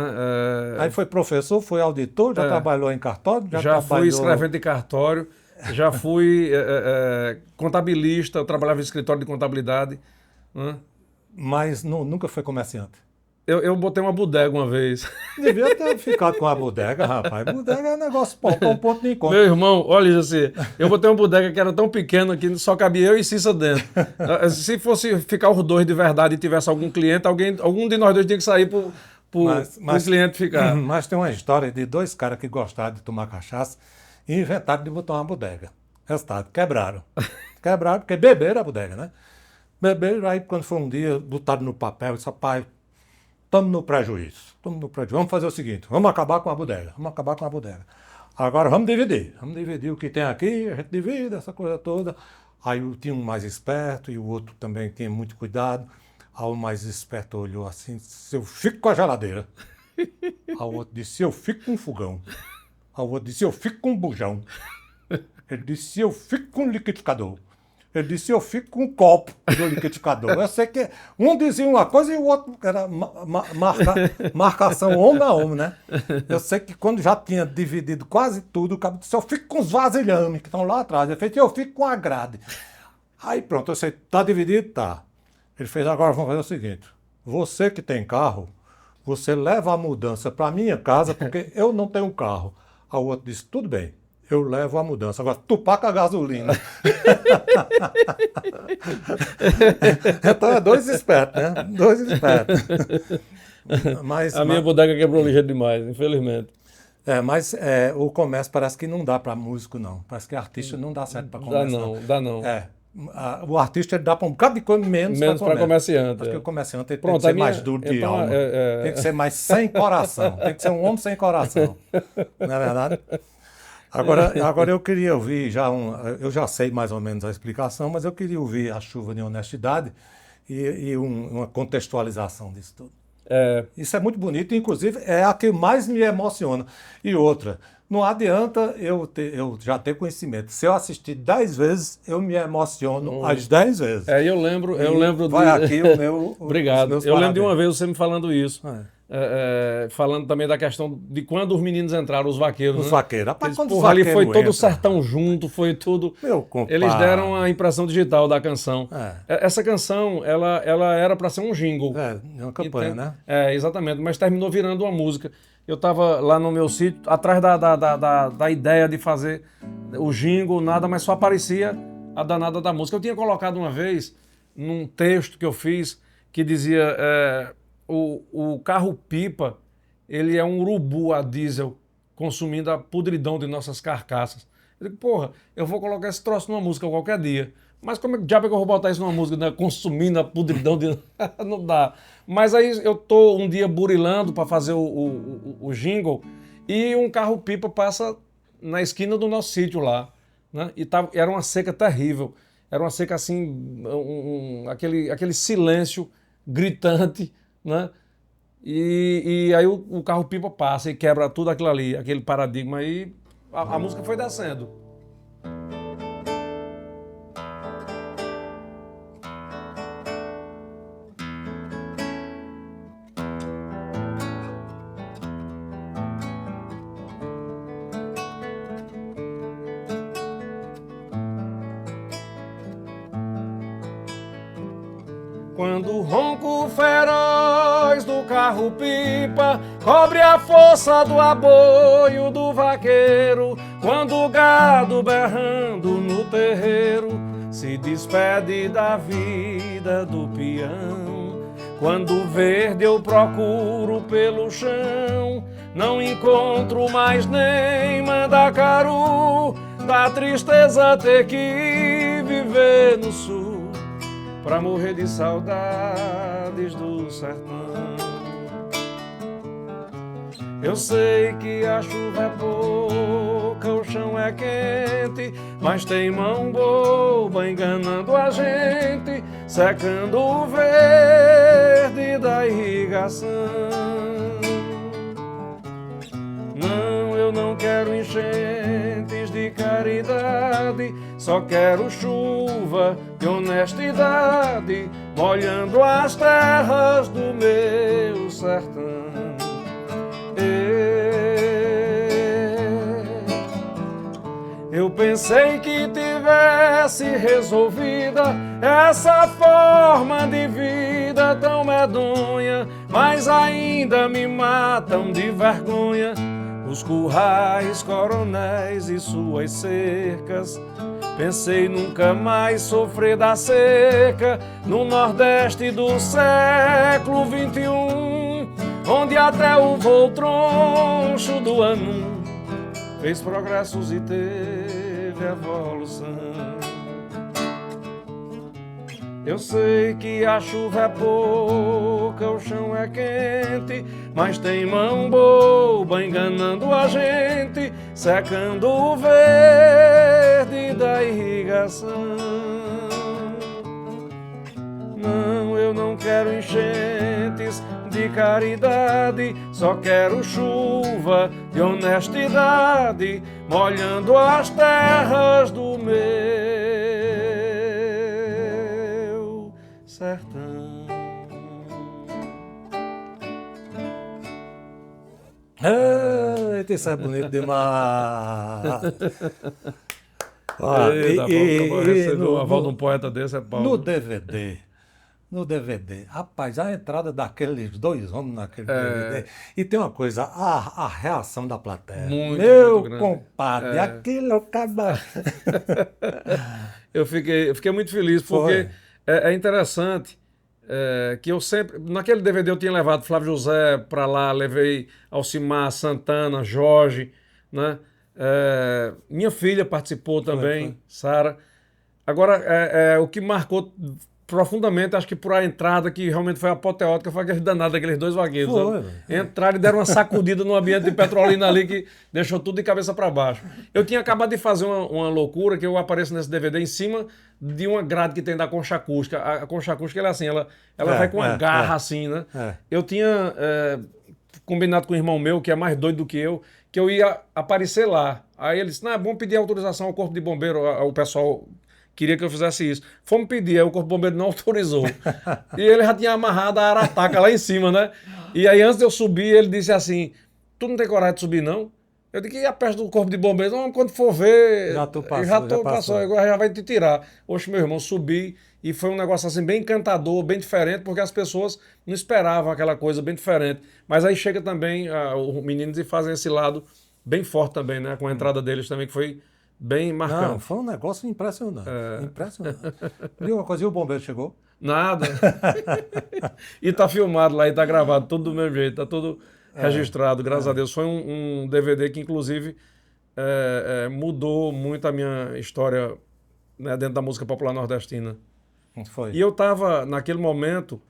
Aí foi professor, foi auditor, já trabalhou em cartório? Já fui escrevente em cartório, já fui contabilista, eu trabalhava em escritório de contabilidade. Né? Mas nunca foi comerciante? Eu botei uma bodega uma vez. Devia ter ficado com a bodega, rapaz. Bodega é negócio bom, um ponto de encontro. Meu irmão, olha, José, eu botei uma bodega que era tão pequena que só cabia eu e Cissa dentro. Se fosse ficar os dois de verdade e tivesse algum cliente, algum de nós dois tinha que sair para o cliente ficar. Mas tem uma história de 2 caras que gostavam de tomar cachaça e inventaram de botar uma bodega. Resultado, quebraram. Quebraram porque beberam a bodega, né? Beberam, aí quando foi um dia, botaram no papel, disse, rapaz, estamos no prejuízo. Vamos fazer o seguinte, vamos acabar com a bodega. Agora vamos dividir o que tem aqui, a gente divide essa coisa toda. Aí tinha um mais esperto e o outro também tinha muito cuidado. Aí o mais esperto olhou assim, disse, eu fico com a geladeira. Aí o outro disse, eu fico com um fogão. Aí o outro disse, eu fico com um bujão. Ele disse, eu fico com um liquidificador. Ele disse, eu fico com um copo do liquidificador. Eu sei que um dizia uma coisa e o outro era marcação homem a homem, né? Eu sei que quando já tinha dividido quase tudo, o cabo disse, eu fico com os vasilhames que estão lá atrás. Ele fez, eu fico com a grade. Aí pronto, eu sei, tá dividido? Tá. Ele fez, agora vamos fazer o seguinte, você que tem carro, você leva a mudança para minha casa, porque eu não tenho carro. Aí o outro disse, tudo bem. Eu levo a mudança. Agora, tu paga a gasolina. Então é dois espertos, né? Dois espertos. A minha bodega quebrou ligeiro demais, infelizmente. Mas o comércio parece que não dá para músico, não. Parece que artista não dá certo para comércio. Dá não. O artista ele dá para um bocado de coisa menos para comerciante. Porque o comerciante ele tem que ser mais duro de alma. Tem que ser mais sem coração. Tem que ser um homem sem coração. Não é verdade? Agora eu queria ouvir eu já sei mais ou menos a explicação, mas eu queria ouvir A Chuva de Honestidade e uma contextualização disso tudo. Isso é muito bonito, inclusive é a que mais me emociona. E outra, não adianta eu já ter conhecimento. Se eu assistir 10 vezes, eu me emociono as 10 vezes. Eu lembro vai aqui o meu. Obrigado. Eu lembro de uma vez você me falando isso. Falando também da questão de quando os meninos entraram, os vaqueiros. Os vaqueiros. Rapaz, ali foi todo o sertão junto, foi tudo. Meu compadre. Eles deram a impressão digital da canção. Essa canção, ela era para ser um jingle. Uma campanha, né? Exatamente, mas terminou virando uma música. Eu estava lá no meu sítio, atrás da ideia de fazer o jingle, nada, mas só aparecia a danada da música. Eu tinha colocado uma vez, num texto que eu fiz, que dizia... O carro-pipa, ele é um urubu a diesel, consumindo a podridão de nossas carcaças. Eu digo, porra, eu vou colocar esse troço numa música qualquer dia. Mas como é que diabo é que eu vou botar isso numa música, né? Consumindo a podridão de... Não dá. Mas aí eu tô um dia burilando para fazer o jingle e um carro-pipa passa na esquina do nosso sítio lá, né? E era uma seca terrível. Era uma seca assim, aquele silêncio gritante, né? E aí o carro-pipa passa e quebra tudo aquilo ali, aquele paradigma, e a música foi descendo. Quando o ronco feroz do carro-pipa cobre a força do aboio do vaqueiro, quando o gado berrando no terreiro se despede da vida do peão, quando verde eu procuro pelo chão, não encontro mais nem mandacaru, dá tristeza ter que viver no sul pra morrer de saudades do sertão. Eu sei que a chuva é pouca, o chão é quente, mas tem mão boba enganando a gente, secando o verde da irrigação. Não, eu não quero enchentes de caridade, só quero chuva de honestidade, molhando as terras do meu sertão. Eu pensei que tivesse resolvida essa forma de vida tão medonha, mas ainda me matam de vergonha os currais, coronéis e suas cercas. Pensei nunca mais sofrer da seca no Nordeste do século XXI, onde até o voo troncho do ano fez progressos e teve evolução. Eu sei que a chuva é pouca, o chão é quente, mas tem mão boba enganando a gente, secando o verde da irrigação. Não, eu não quero enchentes de caridade, só quero chuva de honestidade, molhando as terras do meu sertão. Eita, isso é bonito demais. A voz de um poeta desse é Paulo. No DVD, rapaz, a entrada daqueles dois homens naquele DVD, e tem uma coisa, a reação da plateia. Muito compadre, aquilo é o cabra. Eu fiquei muito feliz, porque é interessante que eu sempre... Naquele DVD eu tinha levado Flávio José para lá, levei Alcimar, Santana, Jorge, né? Minha filha participou também, Sara. Agora, o que marcou profundamente, acho que por a entrada que realmente foi apoteótica, foi aquele danado daqueles dois vagueiros. Entraram e deram uma sacudida no ambiente de Petrolina ali que deixou tudo de cabeça para baixo. Eu tinha acabado de fazer uma loucura, que eu apareço nesse DVD em cima de uma grade que tem da concha acústica. A concha acústica ela é assim, ela vai com uma garra assim, né? Eu tinha combinado com um irmão meu, que é mais doido do que eu ia aparecer lá. Aí ele disse, não, é bom pedir autorização ao Corpo de Bombeiro, ao pessoal... Queria que eu fizesse isso. Fomos pedir, aí o Corpo de Bombeiro não autorizou. E ele já tinha amarrado a arataca lá em cima, né? E aí antes de eu subir, ele disse assim, tu não tem coragem de subir, não? Eu disse, e a peste do Corpo de Bombeiro? Não, quando for ver... Já passou, agora já vai te tirar. Oxe, meu irmão, subi e foi um negócio assim bem encantador, bem diferente, porque as pessoas não esperavam aquela coisa bem diferente. Mas aí chega também os meninos e fazem esse lado bem forte também, né? Com a entrada deles também, que foi... bem marcante. Não, foi um negócio impressionante. Impressionante. E uma coisa, e o bombeiro chegou? Nada. E tá filmado lá, e tá gravado, tudo do mesmo jeito, tá tudo registrado, graças a Deus. Foi um DVD que, inclusive, mudou muito a minha história, né, dentro da música popular nordestina. Foi. E eu tava, naquele momento,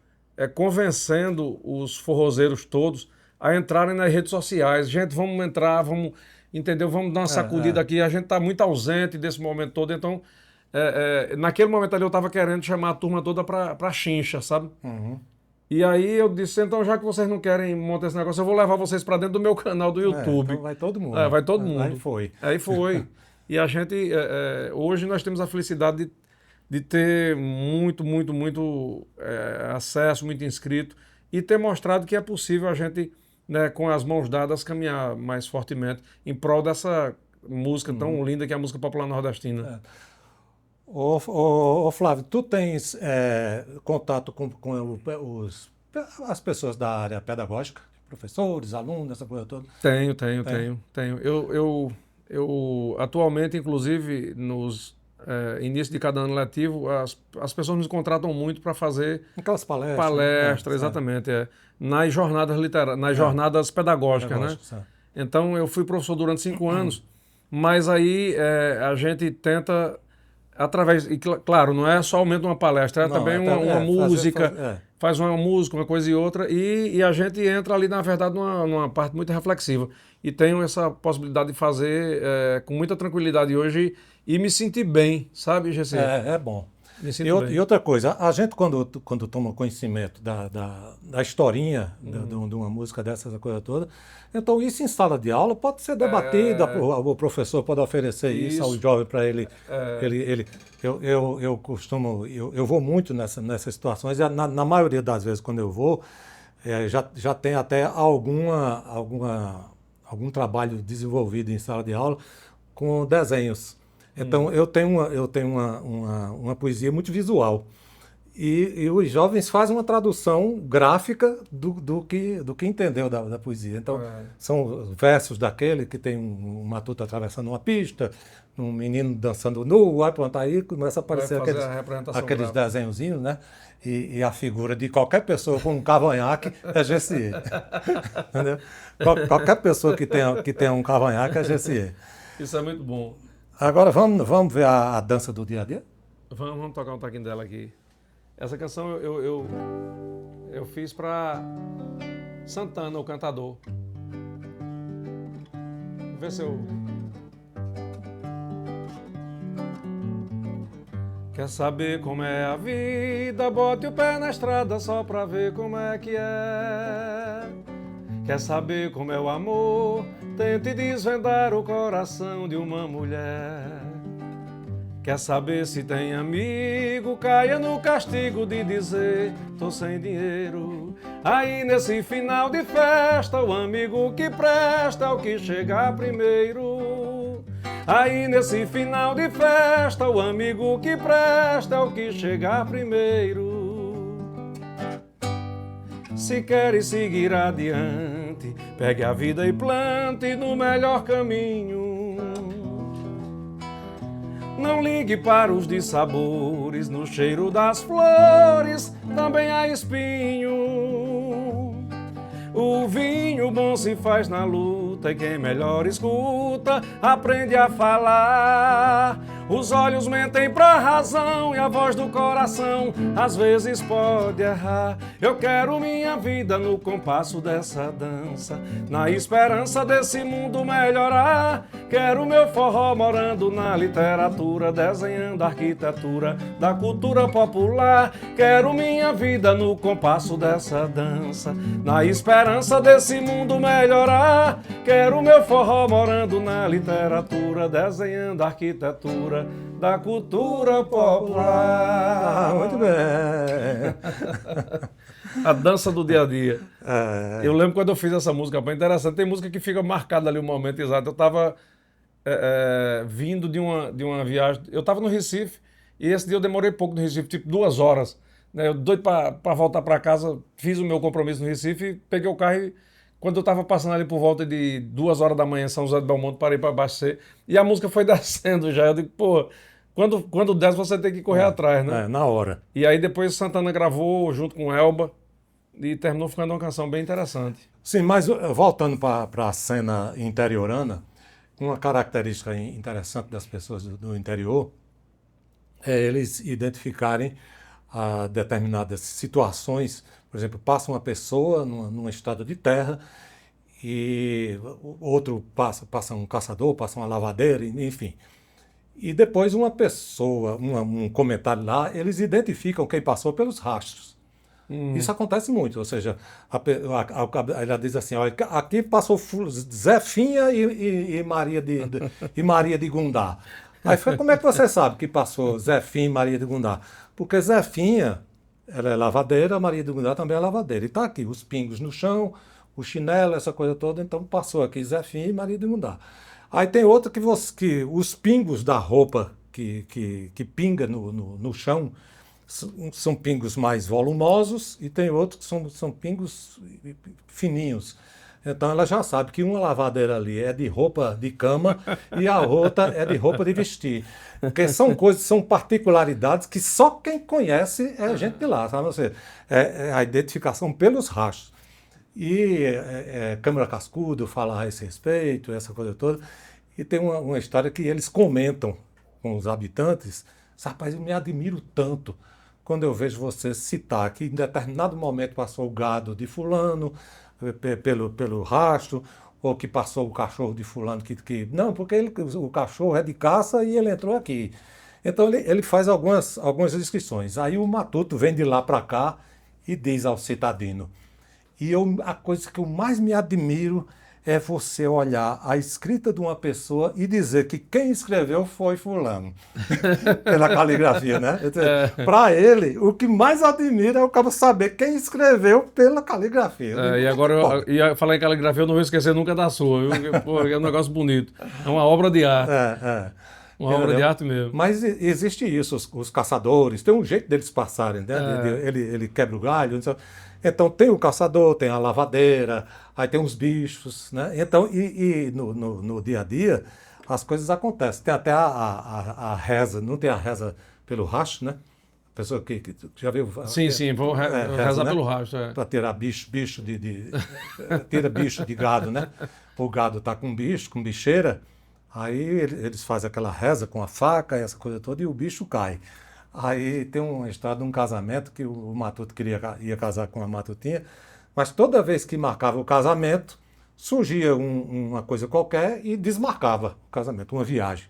convencendo os forrozeiros todos a entrarem nas redes sociais. Gente, vamos entrar, vamos... Entendeu? Vamos dar uma sacudida aqui. A gente está muito ausente desse momento todo. Então, naquele momento ali, eu estava querendo chamar a turma toda para chincha, sabe? Uhum. E aí eu disse, então, já que vocês não querem montar esse negócio, eu vou levar vocês para dentro do meu canal do YouTube. Então vai todo mundo. Vai todo mundo. Aí foi. E a gente, hoje nós temos a felicidade de ter muito acesso, muito inscrito, e ter mostrado que é possível a gente... né, com as mãos dadas, caminhar mais fortemente em prol dessa música tão linda que é a música popular nordestina. Ô Flávio, tu tens contato com as pessoas da área pedagógica, professores, alunos, essa coisa toda? Tenho. Eu atualmente, inclusive, nos início de cada ano letivo, as pessoas nos contratam muito para fazer aquelas palestras. Palestras, exatamente. Nas jornadas literárias, nas jornadas pedagógicas, né? Então, eu fui professor durante 5 anos, mas aí a gente tenta, através... E, claro, não é somente uma palestra, também uma música, faz uma música, uma coisa e outra, e a gente entra ali, na verdade, numa parte muito reflexiva. E tenho essa possibilidade de fazer com muita tranquilidade hoje e me sentir bem, sabe, GC? É bom. E outra coisa, a gente quando toma conhecimento da historinha de uma música dessa, essa coisa toda, então isso em sala de aula pode ser debatido, o professor pode oferecer isso ao jovem para ele. Eu vou muito nessas situações, e na maioria das vezes quando eu vou, já tem até algum trabalho desenvolvido em sala de aula com desenhos. Então, eu tenho uma poesia muito visual. E os jovens fazem uma tradução gráfica do que entendeu da poesia. Então, são versos daquele que tem um matuto atravessando uma pista, um menino dançando nu, aí começa a aparecer aqueles desenhozinhos, né? E a figura de qualquer pessoa com um cavanhaque é GCE. Entendeu? Qualquer pessoa que tenha um cavanhaque é GCE. Isso é muito bom. Agora vamos ver a dança do dia a dia? Vamos tocar um taquinho dela aqui. Essa canção eu fiz para Santana, o cantador. Vamos ver se eu... Quer saber como é a vida? Bote o pé na estrada só pra ver como é que é. Quer saber como é o amor? Tente desvendar o coração de uma mulher. Quer saber se tem amigo? Caia no castigo de dizer tô sem dinheiro. Aí nesse final de festa, o amigo que presta é o que chegar primeiro. Aí nesse final de festa, o amigo que presta é o que chegar primeiro. Se queres seguir adiante, pegue a vida e plante no melhor caminho. Não ligue para os dissabores, no cheiro das flores também há espinho. O vinho bom se faz na luta e quem melhor escuta aprende a falar. Os olhos mentem pra razão e a voz do coração às vezes pode errar. Eu quero minha vida no compasso dessa dança, na esperança desse mundo melhorar. Quero meu forró morando na literatura, desenhando a arquitetura da cultura popular. Quero minha vida no compasso dessa dança, na esperança desse mundo melhorar. Quero meu forró morando na literatura, desenhando a arquitetura da cultura popular. Muito bem. A dança do dia a dia. Eu lembro quando eu fiz essa música, bem interessante. Tem música que fica marcada ali o momento exato. Eu estava vindo de uma viagem. Eu estava no Recife e esse dia eu demorei pouco no Recife, tipo 2 horas. Né? Eu doido para voltar para casa, fiz o meu compromisso no Recife, peguei o carro e quando eu estava passando ali por volta de 2 horas da manhã em São José do Belmonte, parei para abastecer e a música foi descendo já. Eu digo, pô, quando desce você tem que correr atrás, né? Na hora. E aí depois Santana gravou junto com Elba e terminou ficando uma canção bem interessante. Sim, mas voltando para a cena interiorana, uma característica interessante das pessoas do interior é eles identificarem determinadas situações. Por exemplo, passa uma pessoa numa estrada de terra e outro passa um caçador, passa uma lavadeira, enfim. E depois uma pessoa, um comentário lá, eles identificam quem passou pelos rastros. Isso acontece muito, ou seja, ela diz assim, olha, aqui passou Zefinha e Maria de Gundá. Aí fica, como é que você sabe que passou Zefinha e Maria de Gundá? Porque Zefinha, ela é lavadeira, Maria de Gundá também é lavadeira. E está aqui, os pingos no chão, o chinelo, essa coisa toda, então passou aqui Zefinha e Maria de Gundá. Aí tem outra que os pingos da roupa que pinga no chão são pingos mais volumosos e tem outros que são pingos fininhos. Então ela já sabe que uma lavadeira ali é de roupa de cama e a outra é de roupa de vestir. Porque são particularidades que só quem conhece é a gente de lá, sabe? É a identificação pelos rastros. E Câmara Cascudo fala a esse respeito, essa coisa toda. E tem uma história que eles comentam com os habitantes. Rapaz, eu me admiro tanto quando eu vejo você citar que em determinado momento passou o gado de fulano pelo rastro, ou que passou o cachorro de fulano que não, porque o cachorro é de caça e ele entrou aqui. Então ele faz algumas descrições. Aí o matuto vem de lá para cá e diz ao citadino. E a coisa que eu mais me admiro é você olhar a escrita de uma pessoa e dizer que quem escreveu foi fulano. Pela caligrafia, né? Para ele, o que mais admira é o cara saber quem escreveu pela caligrafia. E agora, eu ia falar em caligrafia, eu não vou esquecer nunca da sua. Pô, é um negócio bonito. É uma obra de arte. Uma obra de arte mesmo. Mas existe isso, os caçadores, tem um jeito deles passarem, né? Ele quebra o galho, então tem o caçador, tem a lavadeira, aí tem os bichos, né? Então, no dia a dia, as coisas acontecem. Tem até a reza, não tem a reza pelo rastro, né? A pessoa que já viu... Sim, vou rezar, né? Pelo rastro. Para tirar bicho tira bicho de gado, né? O gado está com bicho, com bicheira, aí eles fazem aquela reza com a faca, essa coisa toda, e o bicho cai. Aí tem uma história de um casamento que o Matuto ia casar com a Matutinha, mas toda vez que marcava o casamento, surgia uma coisa qualquer e desmarcava o casamento, uma viagem.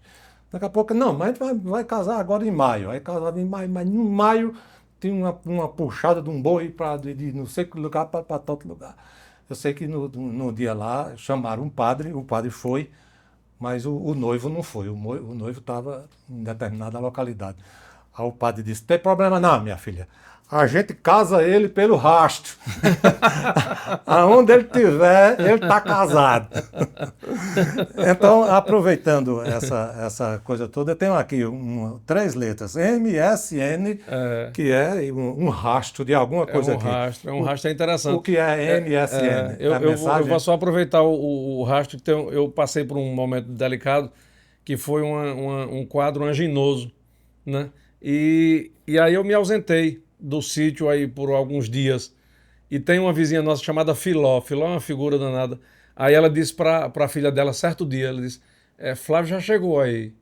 Daqui a pouco, não, mas vai casar agora em maio. Aí casava em maio, mas em maio tinha uma puxada de um boi de não sei que lugar para tal lugar. Eu sei que no dia lá chamaram um padre, o padre foi, mas o noivo não foi. O noivo estava em determinada localidade. Aí o padre disse, tem problema não, minha filha. A gente casa ele pelo rastro. Aonde ele estiver, ele está casado. Então, aproveitando essa coisa toda, eu tenho aqui 3 letras. MSN, que é um rastro de alguma coisa aqui. É um rastro interessante. O que é MSN? Eu vou só aproveitar o rastro, que eu passei por um momento delicado, que foi um quadro anginoso, né? E aí eu me ausentei do sítio aí por alguns dias. E tem uma vizinha nossa chamada Filó. Filó é uma figura danada. Aí ela disse para a filha dela, certo dia, ela disse, Flávio já chegou aí.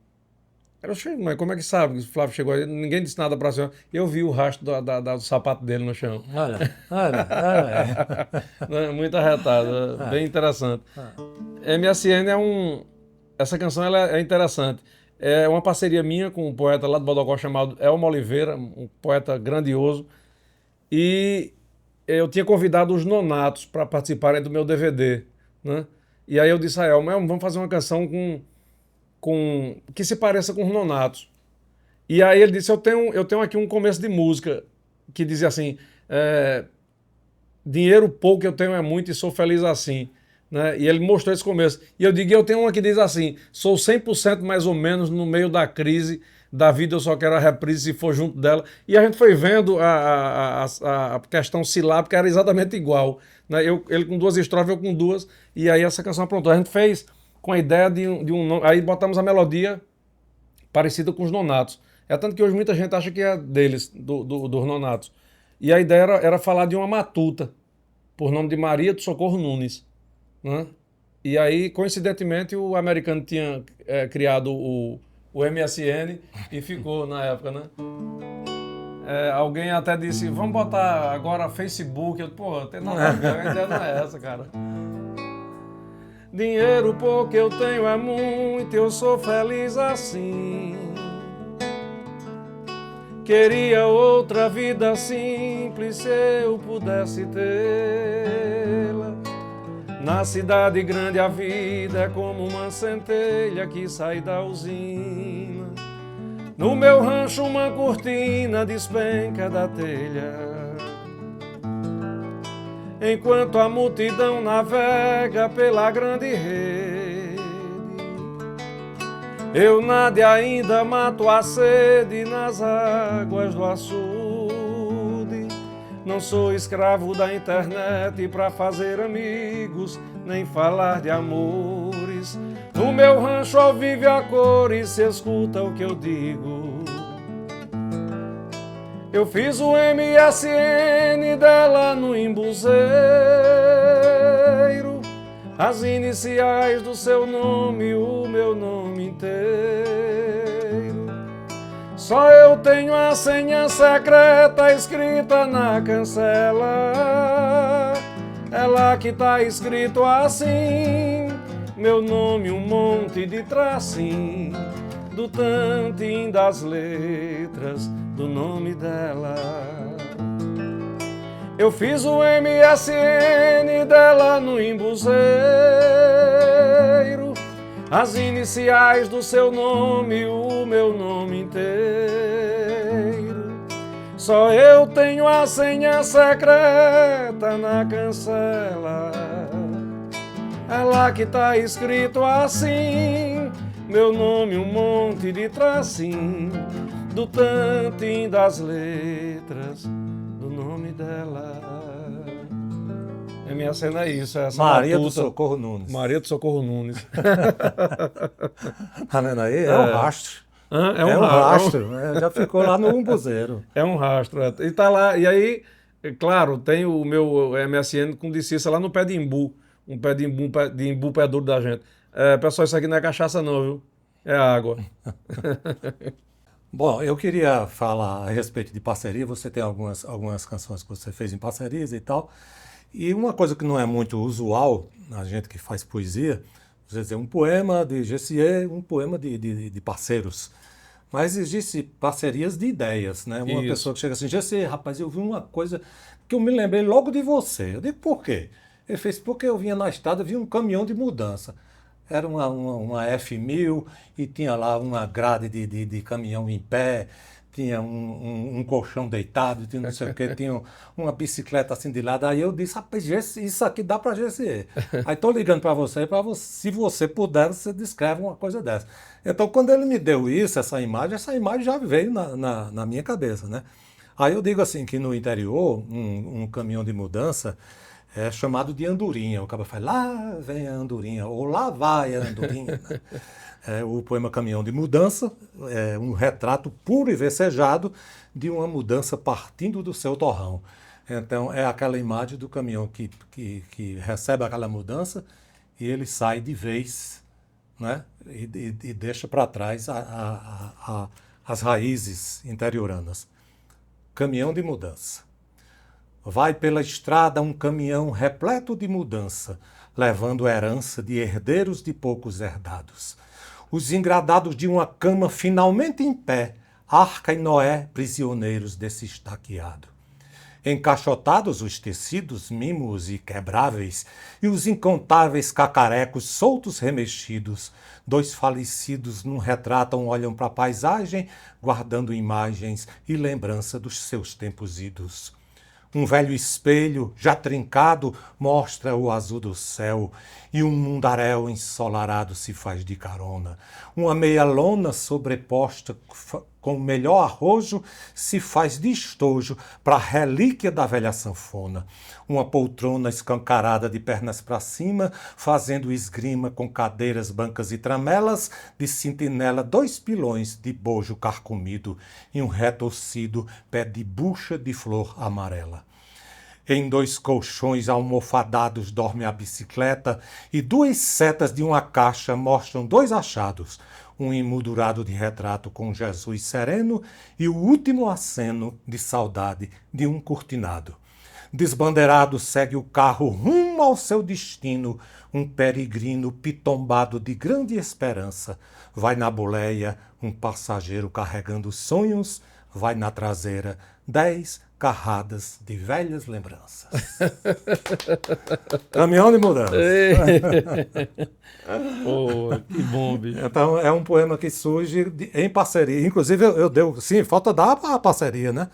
Ela chegou, mas como é que sabe que Flávio chegou aí? Ninguém disse nada para a senhora. Eu vi o rastro do sapato dele no chão. Olha. Muito arretado, bem interessante. MSN essa canção ela é interessante. É uma parceria minha com um poeta lá do Bodocó chamado Elmo Oliveira, um poeta grandioso. E eu tinha convidado os Nonatos para participarem do meu DVD, né? E aí eu disse a Elmo, vamos fazer uma canção que se pareça com os Nonatos. E aí ele disse, eu tenho aqui um começo de música que dizia assim, dinheiro pouco eu tenho é muito e sou feliz assim. Né? E ele mostrou esse começo. E eu digo, eu tenho uma que diz assim, sou 100% mais ou menos no meio da crise, da vida eu só quero a reprise se for junto dela. E a gente foi vendo a questão silábica era exatamente igual. Né? Ele com 2 estrofes, eu com 2, e aí essa canção pronto. A gente fez com a ideia de um nome, aí botamos a melodia parecida com os Nonatos. É tanto que hoje muita gente acha que é deles, dos Nonatos. E a ideia era falar de uma matuta, por nome de Maria do Socorro Nunes. Né? E aí, coincidentemente, o americano tinha criado o MSN e ficou na época, né? Alguém até disse, vamos botar agora Facebook. Eu, pô, tem nada a ver, a ideia não é essa, cara. Dinheiro pouco eu tenho é muito, eu sou feliz assim. Queria outra vida simples se eu pudesse tê-la. Na cidade grande a vida é como uma centelha que sai da usina. No meu rancho uma cortina despenca da telha. Enquanto a multidão navega pela grande rede, eu nado e ainda mato a sede nas águas do açude. Não sou escravo da internet pra fazer amigos, nem falar de amores. No meu rancho ao vive a cores, se escuta o que eu digo. Eu fiz o MSN dela no embuzeiro, as iniciais do seu nome, o meu nome inteiro. Só eu tenho a senha secreta escrita na cancela. É lá que tá escrito assim, meu nome um monte de tracinho, do tantim das letras do nome dela. Eu fiz o MSN dela no embuzeiro, as iniciais do seu nome, o meu nome inteiro. Só eu tenho a senha secreta na cancela. É lá que tá escrito assim, meu nome um monte de tracinho, do tantim das letras do nome dela. A minha cena é isso, é essa Maria matuta. do Socorro Nunes. Maria do Socorro Nunes. Tá vendo aí? É um rastro. É um rastro. Já ficou lá no umbuzeiro. É um rastro. E tá lá. E aí, claro, tem o meu MSN com Dicícia lá no pé de imbu. Um pé de imbu pé duro da gente. Pessoal, isso aqui não é cachaça não, viu? É água. Bom, eu queria falar a respeito de parceria. Você tem algumas canções que você fez em parcerias e tal. E uma coisa que não é muito usual na gente que faz poesia, você dizer um poema de Gessier, um poema de parceiros. Mas existe parcerias de ideias, né? Uma Isso. pessoa que chega assim, Gessier, rapaz, eu vi uma coisa que eu me lembrei logo de você. Eu digo, por quê? Ele fez, porque eu vinha na estrada, vi um caminhão de mudança. Era uma F1000 e tinha lá uma grade de caminhão em pé, tinha um colchão deitado, tinha não sei o quê, tinha uma bicicleta assim de lado. Aí eu disse, rapaz, isso aqui dá para GCE. Aí estou ligando para você, se você puder, você descreve uma coisa dessa. Então, quando ele me deu isso, essa imagem já veio na minha cabeça, né? Aí eu digo assim, que no interior, um caminhão de mudança é chamado de andorinha. O cara fala, lá vem a andorinha, ou lá vai a andorinha. Né? O poema Caminhão de Mudança é um retrato puro e versejado de uma mudança partindo do seu torrão. Então é aquela imagem do caminhão que recebe aquela mudança e ele sai de vez, né? E deixa para trás as raízes interioranas. Caminhão de mudança. Vai pela estrada um caminhão repleto de mudança, levando herança de herdeiros de poucos herdados. Os engradados de uma cama finalmente em pé, Arca e Noé, prisioneiros desse estaqueado. Encaixotados os tecidos mimos e quebráveis, e os incontáveis cacarecos soltos remexidos, dois falecidos num retratam olham para a paisagem, guardando imagens e lembrança dos seus tempos idos. Um velho espelho, já trincado, mostra o azul do céu, e um mundaréu ensolarado se faz de carona. Uma meia lona sobreposta com o melhor arrojo se faz de estojo para a relíquia da velha sanfona. Uma poltrona escancarada de pernas para cima, fazendo esgrima com cadeiras, bancas e tramelas, de sentinela 2 pilões de bojo carcomido e um retorcido pé de bucha de flor amarela. Em 2 colchões almofadados dorme a bicicleta e 2 setas de uma caixa mostram 2 achados, um emoldurado de retrato com Jesus sereno e o último aceno de saudade de um cortinado. Desbandeirado segue o carro rumo ao seu destino, um peregrino pitombado de grande esperança. Vai na boleia um passageiro carregando sonhos, vai na traseira 10 carradas de velhas lembranças. Caminhão de mudança. Pô, que bom, bicho. Então é um poema que surge em parceria. Inclusive eu deu, sim, falta dar a parceria, né?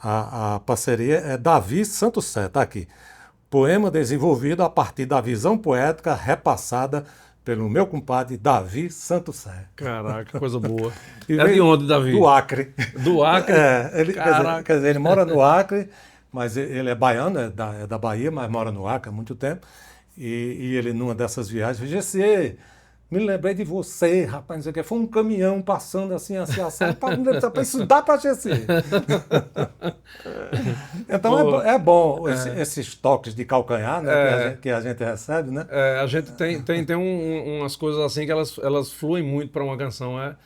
A parceria é Davi Santo Sé, tá aqui. Poema desenvolvido a partir da visão poética repassada pelo meu compadre Davi Santo Sé. Caraca, que coisa boa. É de onde, Davi? Do Acre. Do Acre? Quer dizer, ele mora no Acre, mas ele é baiano, é da Bahia, mas mora no Acre há muito tempo. E ele, numa dessas viagens, disse, me lembrei de você, rapaz, não sei o que. Foi um caminhão passando assim, isso dá para GC. Então é bom esses toques de calcanhar, né, que a gente recebe, né? A gente tem umas coisas assim que elas fluem muito para uma canção, é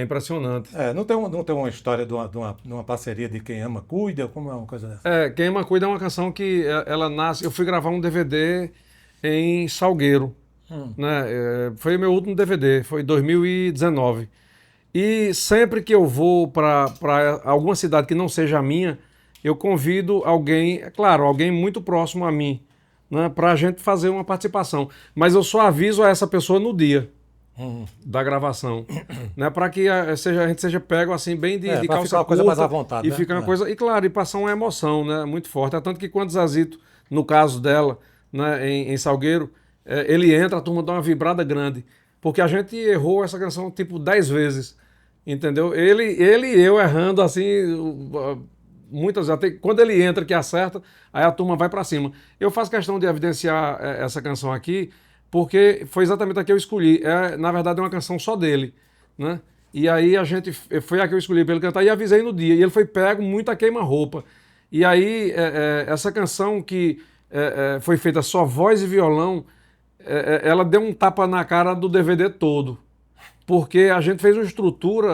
impressionante. Não tem uma história de uma parceria de Quem Ama Cuida, como é uma coisa dessa? Quem Ama Cuida é uma canção que ela nasce. Eu fui gravar um DVD em Salgueiro. Né? Foi meu último DVD, foi em 2019. E sempre que eu vou para alguma cidade que não seja a minha, eu convido alguém, é claro, alguém muito próximo a mim, né, para a gente fazer uma participação. Mas eu só aviso a essa pessoa no dia da gravação, né, para que a gente seja pego assim bem de calça ficar uma coisa mais à vontade, e né? fica uma coisa, e claro, e passar uma emoção, né, muito forte. É tanto que quando Zazito, no caso dela, né, em Salgueiro, ele entra, a turma dá uma vibrada grande, porque a gente errou essa canção tipo 10 vezes, entendeu? Ele e eu errando assim, muitas vezes, até quando ele entra que acerta, aí a turma vai para cima. Eu faço questão de evidenciar essa canção aqui, porque foi exatamente a que eu escolhi. Na verdade é uma canção só dele, né? E aí foi a que eu escolhi para ele cantar e avisei no dia, e ele foi pego muito a queima-roupa. E aí essa canção que foi feita só voz e violão, ela deu um tapa na cara do DVD todo. porque a gente fez uma estrutura,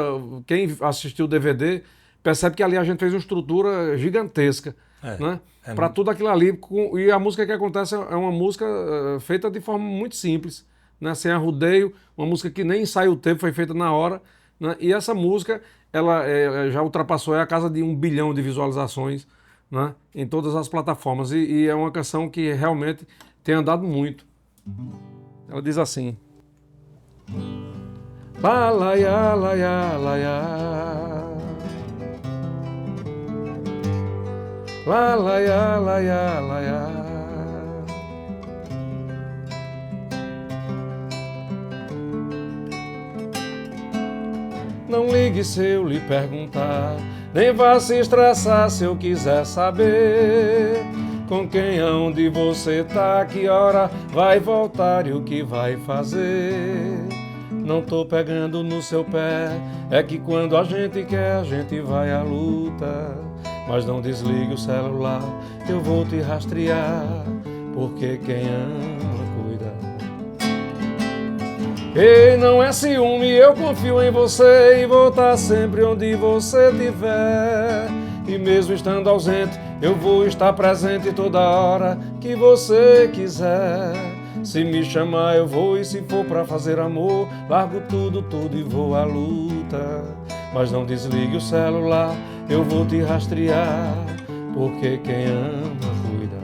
quem assistiu o DVD percebe que ali a gente fez uma estrutura gigantesca, né? Para tudo aquilo ali. E a música que acontece é uma música feita de forma muito simples, né? Sem arrudeio, uma música que nem saiu o tempo, foi feita na hora, né? E essa música, ela já ultrapassou a casa de 1 bilhão de visualizações, né? Em todas as plataformas. E é uma canção que realmente tem andado muito. Ela diz assim: lá, lá, ya, lá, ya, lá, ya. Lá, lá, ya, lá, ya, lá, ya. Não ligue se eu lhe perguntar, nem vá se estressar se eu quiser saber com quem, aonde você tá, que hora vai voltar e o que vai fazer. Não tô pegando no seu pé, é que quando a gente quer, a gente vai à luta. Mas não desligue o celular, eu vou te rastrear, porque quem ama cuida. Ei, não é ciúme, eu confio em você e vou estar sempre onde você estiver. E mesmo estando ausente, eu vou estar presente toda hora que você quiser. Se me chamar eu vou, e se for pra fazer amor, largo tudo e vou à luta. Mas não desligue o celular, eu vou te rastrear, porque quem ama cuida.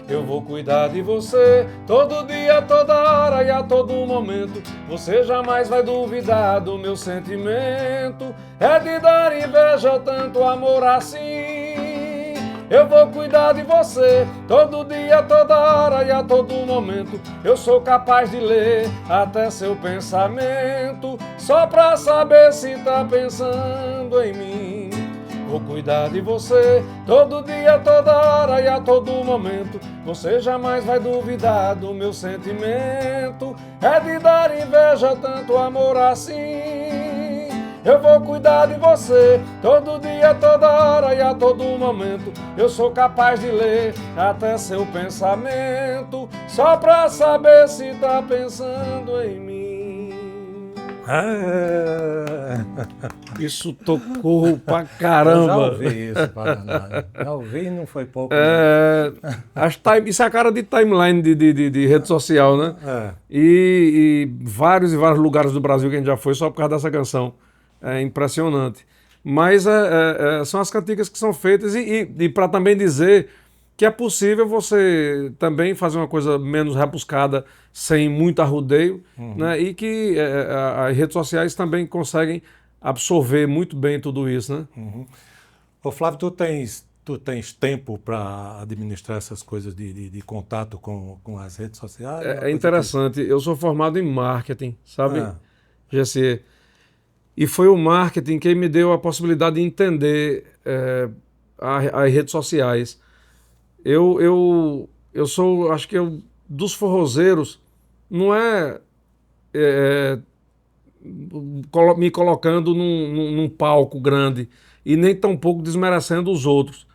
Eu vou cuidar de você todo dia, toda hora e a todo momento. Você jamais vai duvidar do meu sentimento. É de dar inveja tanto amor assim. Eu vou cuidar de você todo dia, toda hora e a todo momento. Eu sou capaz de ler até seu pensamento, só pra saber se tá pensando em mim. Vou cuidar de você todo dia, toda hora e a todo momento. Você jamais vai duvidar do meu sentimento. É de dar inveja tanto amor assim. Eu vou cuidar de você todo dia, toda hora e a todo momento. Eu sou capaz de ler até seu pensamento, só pra saber se tá pensando em mim. Isso tocou pra caramba. Eu já ouvi isso, Paraná. Já ouvi e não foi pouco. Isso é a cara de timeline de rede social, né? E vários lugares do Brasil que a gente já foi só por causa dessa canção. É impressionante. Mas são as cantigas que são feitas e para também dizer que é possível você também fazer uma coisa menos rebuscada, sem muito arrudeio, né? E que as redes sociais também conseguem absorver muito bem tudo isso, né? Ô Flávio, tu tens tempo para administrar essas coisas de contato com as redes sociais? É interessante. Eu sou formado em marketing, sabe, GC? E foi o marketing que me deu a possibilidade de entender as redes sociais. Eu sou, acho que dos forrozeiros, não me colocando num palco grande e nem tampouco desmerecendo os outros.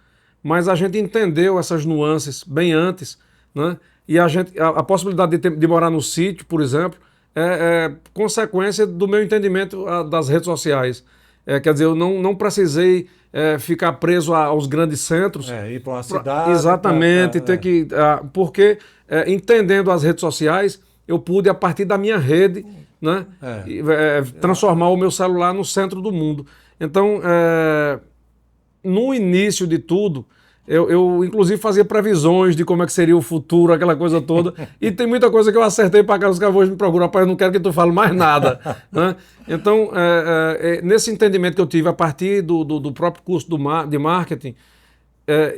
Mas a gente entendeu essas nuances bem antes, né? E a possibilidade de morar no sítio, por exemplo, é consequência do meu entendimento das redes sociais. Quer dizer, eu não precisei ficar preso aos grandes centros. Ir para uma cidade. Exatamente, porque entendendo as redes sociais, eu pude, a partir da minha rede, né, transformar o meu celular no centro do mundo. Então, no início de tudo, eu inclusive fazia previsões de como é que seria o futuro, aquela coisa toda, e tem muita coisa que eu acertei para cá, os caras hoje me procuram, rapaz, eu não quero que tu fale mais nada, né? Então, nesse entendimento que eu tive a partir do próprio curso de marketing,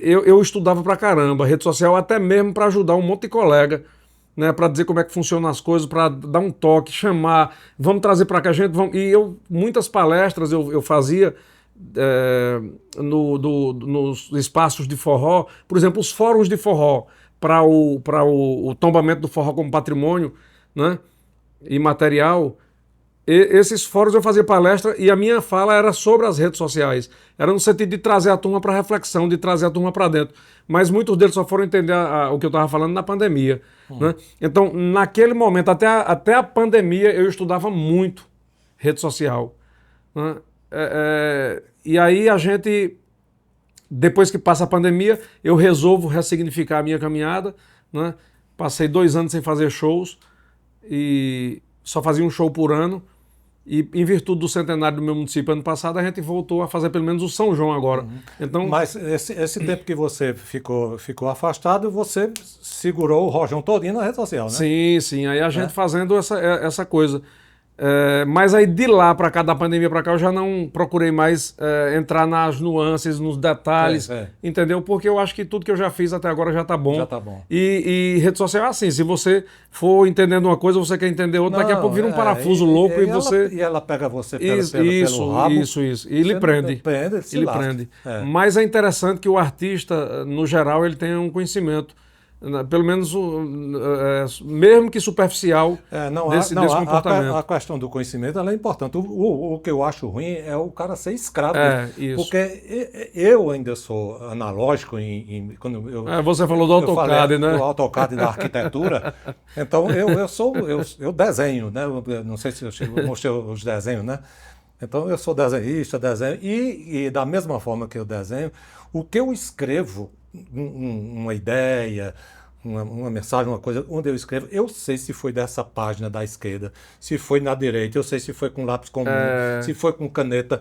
eu estudava pra caramba, rede social, até mesmo para ajudar um monte de colega, né, para dizer como é que funcionam as coisas, para dar um toque, chamar, vamos trazer para cá, gente, vamos. E muitas palestras eu fazia nos espaços de forró, por exemplo, os fóruns de forró, para o tombamento do forró como patrimônio, né, imaterial. esses fóruns eu fazia palestra e a minha fala era sobre as redes sociais. Era no sentido de trazer a turma para reflexão, de trazer a turma para dentro. Mas muitos deles só foram entender o que eu estava falando na pandemia. Né? Então, naquele momento, até a pandemia, eu estudava muito rede social. Né? E aí a gente, depois que passa a pandemia, eu resolvo ressignificar a minha caminhada. Né? Passei 2 anos sem fazer shows e só fazia um show por ano. E em virtude do centenário do meu município ano passado, a gente voltou a fazer pelo menos o São João agora. Então, mas esse tempo que você ficou afastado, você segurou o rojão todinho na rede social, né? sim, sim. Aí a gente fazendo essa coisa. Mas aí de lá para cá, da pandemia para cá, eu já não procurei mais entrar nas nuances, nos detalhes, entendeu? Porque eu acho que tudo que eu já fiz até agora já tá bom. Já tá bom. E rede social é assim, se você for entendendo uma coisa, você quer entender outra, daqui a pouco vira um parafuso louco e você... E ela pega você pelo rabo. Isso. E ele prende. Ele prende. Mas é interessante que o artista, no geral, ele tenha um conhecimento, pelo menos mesmo que superficial, desse comportamento. A questão do conhecimento ela é importante. O que eu acho ruim é o cara ser escravo. Isso. Porque eu ainda sou analógico quando você falou do AutoCAD, né? Do AutoCAD da arquitetura. Então eu desenho, né? Eu não sei se eu mostrei os desenhos, né? Então eu sou desenhista, desenho e da mesma forma que eu desenho, o que eu escrevo, uma ideia, uma mensagem, uma coisa, onde eu escrevo, eu sei se foi dessa página da esquerda, se foi na direita, eu sei se foi com lápis comum, se foi com caneta.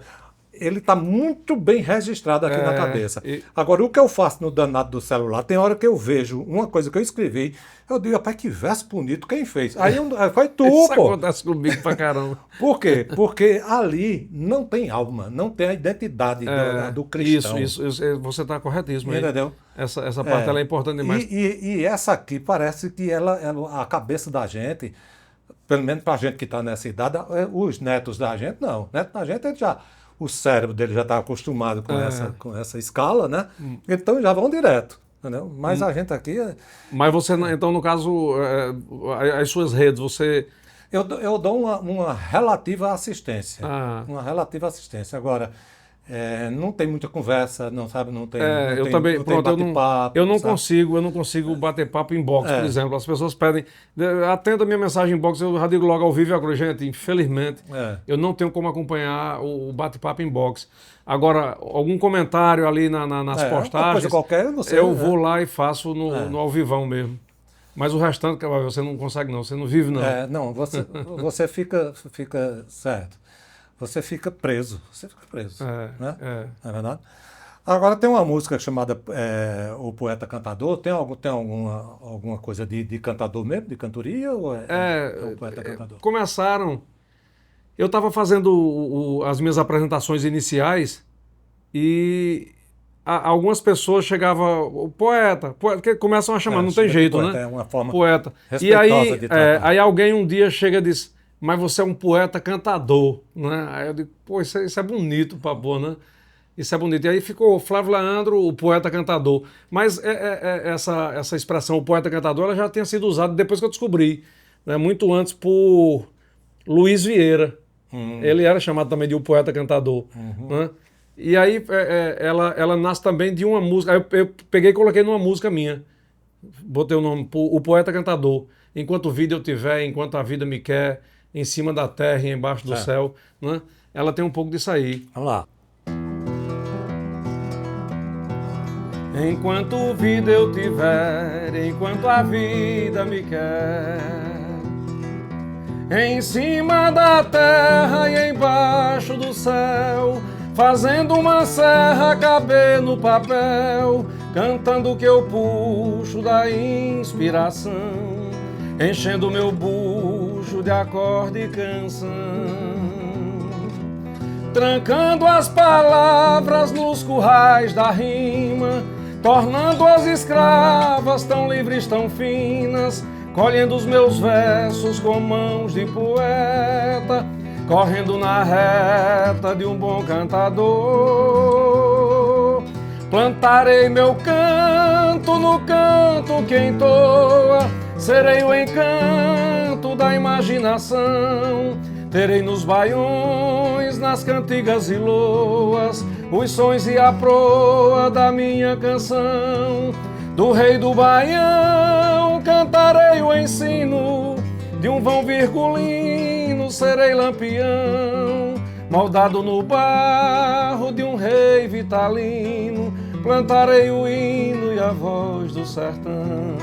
Ele está muito bem registrado aqui na cabeça. Agora, o que eu faço no danado do celular, tem hora que eu vejo uma coisa que eu escrevi, eu digo, rapaz, que verso bonito, quem fez? Aí foi tu, Isso pô. acontece comigo pra caramba. Por quê? Porque ali não tem alma, não tem a identidade do cristão. Isso, você está corretíssimo. Entendeu? Essa parte ela é importante demais. E essa aqui parece que a cabeça da gente, pelo menos para a gente que está nessa idade, os netos da gente, não. Neto da gente, o cérebro dele já está acostumado com essa escala, né? Então já vão direto. Entendeu? Mas a gente aqui... Mas você, então, no caso, as suas redes, você... Eu dou uma relativa assistência. Uma relativa assistência. Agora, não tem muita conversa, não tem eu também, não tem bate-papo. Eu não consigo bater papo em box, por exemplo. As pessoas pedem, atenda a minha mensagem em box, eu já digo logo ao vivo, agora, gente, infelizmente, eu não tenho como acompanhar o bate-papo em box. Agora, algum comentário ali nas postagens, coisa qualquer, eu vou lá e faço no ao vivão mesmo. Mas o restante, você não consegue não, você não vive não. Não, você fica certo. Você fica preso. Né? É verdade? Agora tem uma música chamada O Poeta Cantador. Tem alguma coisa de cantador mesmo, de cantoria? Ou é o Poeta Cantador? Começaram... Eu estava fazendo as minhas apresentações iniciais e algumas pessoas chegavam, o poeta, que começam a chamar, não tem jeito, poeta, né? É uma forma poeta. E aí alguém um dia chega e diz, mas você é um poeta cantador, né? Aí eu digo, pô, isso é bonito, pô, né? Isso é bonito. E aí ficou Flávio Leandro, o poeta cantador. Mas essa expressão, o poeta cantador, ela já tinha sido usada depois que eu descobri, né? Muito antes por Luiz Vieira. Ele era chamado também de o poeta cantador. Né? E aí ela nasce também de uma música. Aí eu peguei e coloquei numa música minha. Botei o nome, o poeta cantador. Enquanto vida eu tiver, enquanto a vida me quer, em cima da terra e embaixo do céu. Né? Ela tem um pouco disso aí. Vamos lá. Enquanto vida eu tiver, enquanto a vida me quer, em cima da terra e embaixo do céu, fazendo uma serra caber no papel, cantando o que eu puxo da inspiração, enchendo meu bucho de acorde e canção, trancando as palavras nos currais da rima, tornando-as escravas tão livres, tão finas, colhendo os meus versos com mãos de poeta, correndo na reta de um bom cantador. Plantarei meu canto no canto que entoa, serei o encanto da imaginação, Terei nos baiões, nas cantigas e loas, os sons e a proa da minha canção. Do rei do Baião cantarei o ensino, de um vão virgulino serei lampião. Moldado no barro de um rei vitalino, plantarei o hino e a voz do sertão.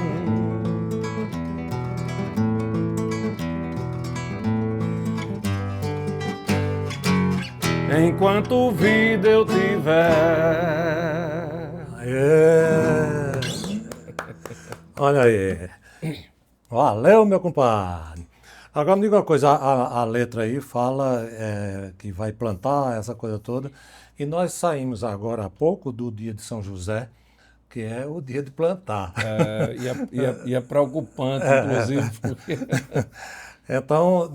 Enquanto vida eu tiver. Aê. Olha aí. Valeu, meu compadre. Agora me diga uma coisa, a letra aí fala que vai plantar essa coisa toda. E nós saímos agora há pouco do dia de São José, que é o dia de plantar. E é preocupante, inclusive, porque... Então,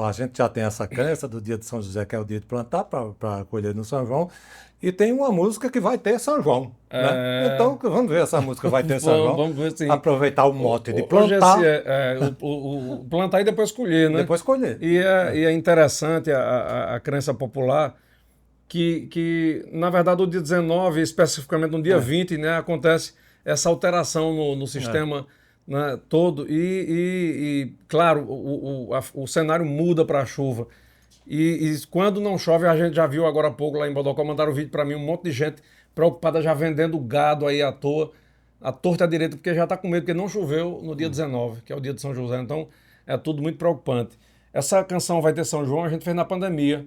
a gente já tem essa crença do dia de São José, que é o dia de plantar, para colher no São João, e tem uma música que vai ter São João. Né? Então, vamos ver essa música vai ter São João. Vamos ver, sim. Aproveitar o mote de plantar. O plantar e depois colher, né? Depois colher. E é interessante a crença popular que, na verdade, no dia 19, especificamente no dia 20, né, acontece essa alteração no sistema... Né, todo e claro, o cenário muda para a chuva e quando não chove, a gente já viu agora há pouco lá em Bodocó, mandaram um vídeo para mim, um monte de gente preocupada já vendendo gado aí à toa, à torta à direita, porque já está com medo, porque não choveu no dia 19, que é o dia de São José, então é tudo muito preocupante. Essa canção Vai Ter São João a gente fez na pandemia,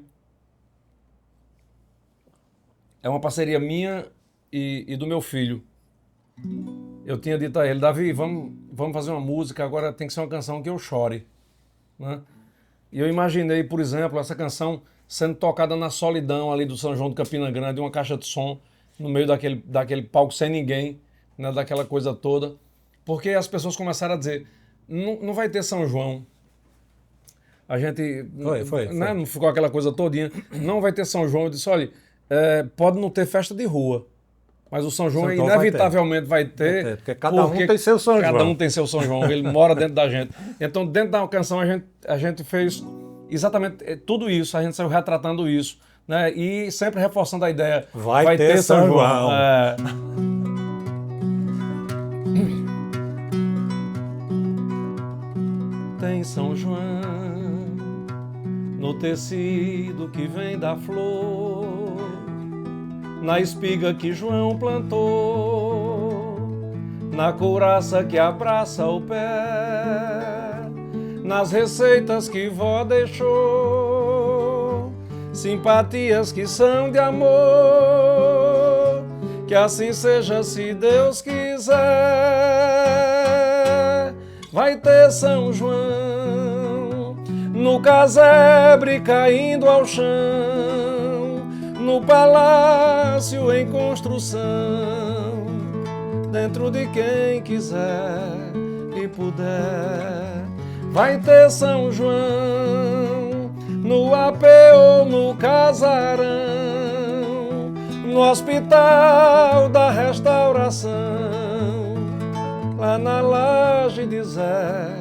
é uma parceria minha e do meu filho. Eu tinha dito a ele, Davi, vamos fazer uma música, agora tem que ser uma canção que eu chore. Né? E eu imaginei, por exemplo, essa canção sendo tocada na solidão ali do São João de Campina Grande, uma caixa de som no meio daquele palco sem ninguém, né, daquela coisa toda. Porque as pessoas começaram a dizer, não vai ter São João. A gente Foi. Não ficou aquela coisa todinha, não vai ter São João. Eu disse, olha, pode não ter festa de rua, mas o São João inevitavelmente vai ter. Porque cada um tem seu São João. Cada um tem seu São João, ele mora dentro da gente. Então, dentro da canção, a gente fez exatamente tudo isso, a gente saiu retratando isso, né? E sempre reforçando a ideia. Vai ter São João. Tem São João no tecido que vem da flor, na espiga que João plantou, na couraça que abraça o pé, nas receitas que vó deixou, simpatias que são de amor, que assim seja se Deus quiser. Vai ter São João no casebre caindo ao chão, no palácio em construção, dentro de quem quiser e puder. Vai ter São João no apê ou no casarão, no hospital da restauração, lá na laje de Zé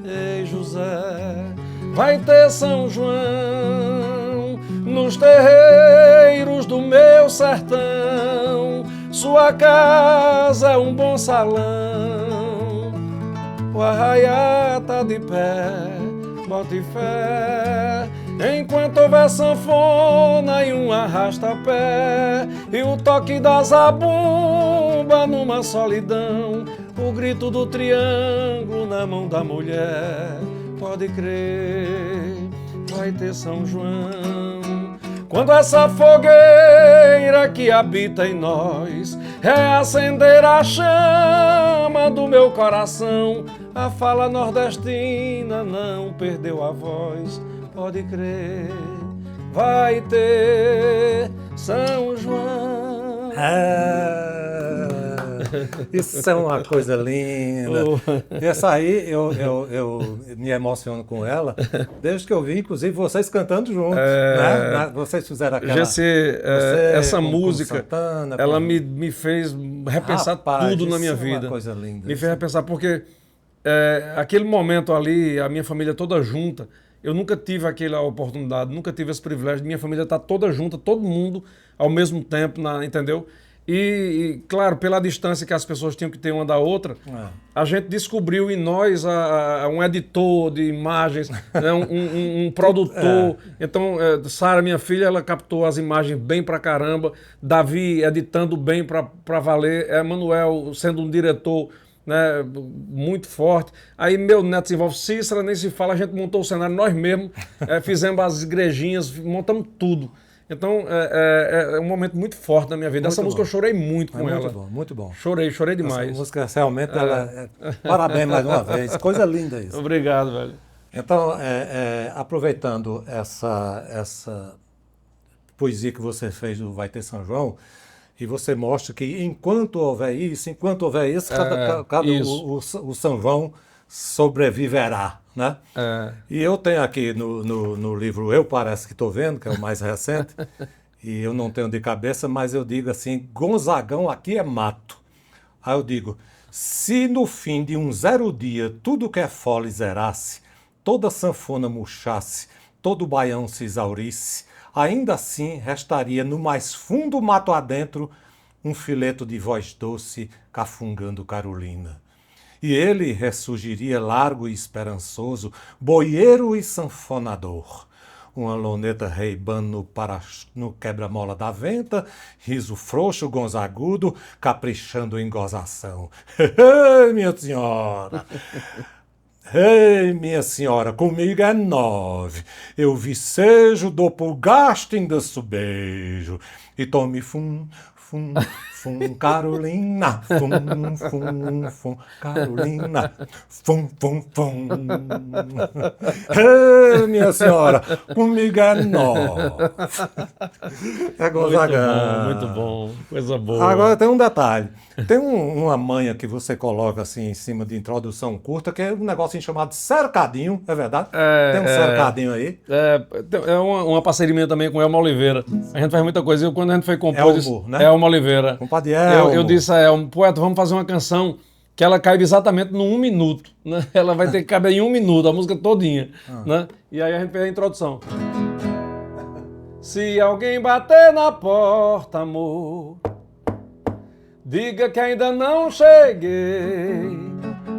e José. Vai ter São João nos terreiros do meu sertão, sua casa é um bom salão, o arraiá tá de pé, bote fé, enquanto houver sanfona e um arrasta-pé, e o toque da zabumba numa solidão, o grito do triângulo na mão da mulher. Pode crer, vai ter São João quando essa fogueira que habita em nós reacender a chama do meu coração. A fala nordestina não perdeu a voz. Pode crer, vai ter São João. Isso é uma coisa linda. Essa aí eu me emociono com ela, desde que eu vi, inclusive, vocês cantando juntos. Né? Vocês fizeram aquela... essa música, Santana, ela me fez repensar tudo na minha vida. É uma coisa linda. Me fez repensar, porque aquele momento ali, a minha família toda junta, Eu nunca tive aquela oportunidade, nunca tive esse privilégio. Minha família está toda junta, todo mundo ao mesmo tempo, entendeu? E, claro, pela distância que as pessoas tinham que ter uma da outra, a gente descobriu em nós um editor de imagens, né, um produtor. Então, Sara, minha filha, ela captou as imagens bem pra caramba. Davi editando bem pra valer. Manuel sendo um diretor, né, muito forte. Aí meu neto se envolve, Cícera, nem se fala, a gente montou o cenário nós mesmos, fizemos as igrejinhas, montamos tudo. Então, é um momento muito forte na minha vida. Essa música eu chorei muito com ela. Muito bom, muito bom. Chorei demais. Essa música realmente, parabéns mais uma vez. Coisa linda isso. Obrigado, velho. Então, aproveitando essa poesia que você fez do Vai Ter São João, e você mostra que enquanto houver isso, o São João sobreviverá, né? E eu tenho aqui no livro Eu Parece Que Estou Vendo, que é o mais recente, e eu não tenho de cabeça, mas eu digo assim, Gonzagão aqui é mato. Aí eu digo, se no fim de um 0 dia tudo que é fole zerasse, toda sanfona murchasse, todo baião se exaurisse, ainda assim restaria no mais fundo mato adentro um fileto de voz doce cafungando Carolina. E ele ressurgiria largo e esperançoso, boieiro e sanfonador. Uma loneta reibando no quebra-mola da venta, riso frouxo, gonzagudo, caprichando em gozação. Minha senhora! Ei, minha senhora, comigo é 9. Eu vicejo, dou pro gasto, ainda beijo. E tome fum, Carolina, fum, Carolina, fum. Ei, minha senhora, comigo é 9. É Gonzagão. Muito bom, coisa boa. Agora tem um detalhe. Tem uma manha que você coloca assim em cima de introdução curta, que é um negocinho chamado cercadinho, é verdade? Tem um cercadinho aí. É uma parceria minha também com o Elmo Oliveira. A gente faz muita coisa. Quando a gente foi compor, Elmo, né? Elmo Oliveira. Compadre Elmo. Eu disse a Elmo, poeta, vamos fazer uma canção que ela caiba exatamente no 1 minuto. Né? Ela vai ter que caber em 1 minuto, a música todinha. Né? E aí a gente fez a introdução. Se alguém bater na porta, amor, diga que ainda não cheguei.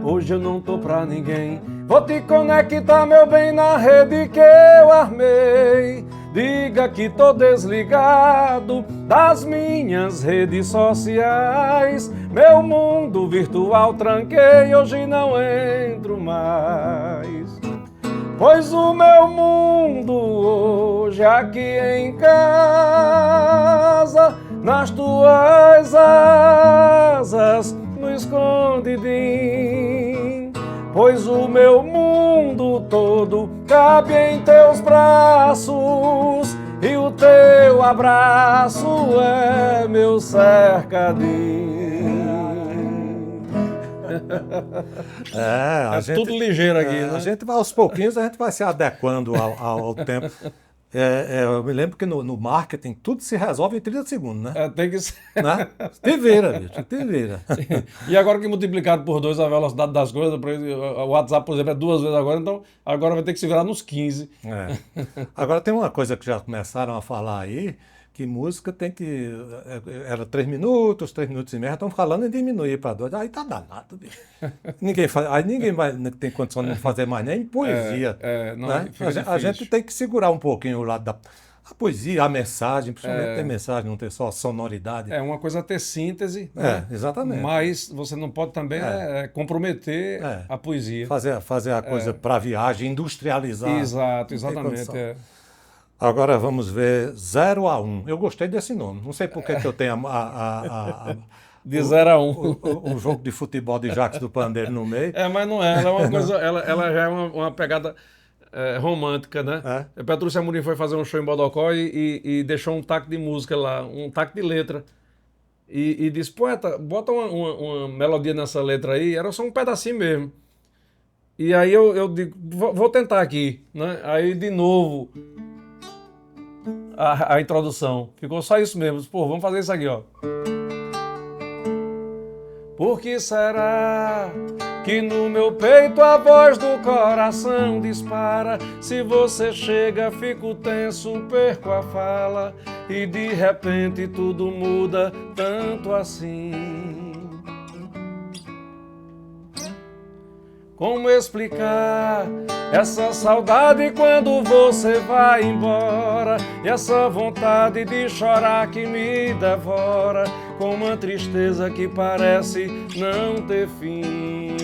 Hoje eu não tô pra ninguém. Vou te conectar, meu bem, na rede que eu armei. Diga que tô desligado das minhas redes sociais. Meu mundo virtual tranquei, hoje não entro mais. Pois o meu mundo hoje aqui em casa, nas tuas asas, no escondidinho. Pois o meu mundo todo cabe em teus braços, e o teu abraço é meu cercadinho. Tudo ligeiro aqui, né? A gente vai aos pouquinhos, a gente vai se adequando ao tempo. Eu me lembro que no marketing tudo se resolve em 30 segundos, né? Tem que ser. Né? Te vira, bicho, te vira. E agora que multiplicado por 2 a velocidade das coisas, o WhatsApp, por exemplo, é 2 vezes agora, então agora vai ter que se virar nos 15. Agora tem uma coisa que já começaram a falar aí, que música tem que... Era 3 minutos e meio, estão falando em diminuir para 2. Aí tá danado, bicho. Aí ninguém vai tem condição de não fazer mais nem poesia. Né? A gente tem que segurar um pouquinho o lado da poesia, a mensagem, principalmente ter mensagem, não ter só sonoridade. Uma coisa é ter síntese, né? Exatamente. Mas você não pode também comprometer a poesia. Fazer a coisa para viagem, industrializar. Exato, exatamente. Agora vamos ver 0 a 1. Eu gostei desse nome. Não sei por que eu tenho de 0 a 1. Um jogo de futebol de Jacques do Pandeiro no meio. Mas não é. Ela é uma coisa. Ela já é uma pegada romântica, né? Petrúcia Amorim foi fazer um show em Bodocó e deixou um taque de música lá, um taque de letra. E disse, poeta, bota uma melodia nessa letra aí. Era só um pedacinho mesmo. E aí eu digo, vou tentar aqui, né? Aí de novo a introdução. Ficou só isso mesmo. Pô, vamos fazer isso aqui, ó. Por que será que no meu peito a voz do coração dispara. Se você chega, fico tenso, perco a fala e de repente tudo muda tanto assim. Como explicar essa saudade quando você vai embora? E essa vontade de chorar que me devora, com uma tristeza que parece não ter fim.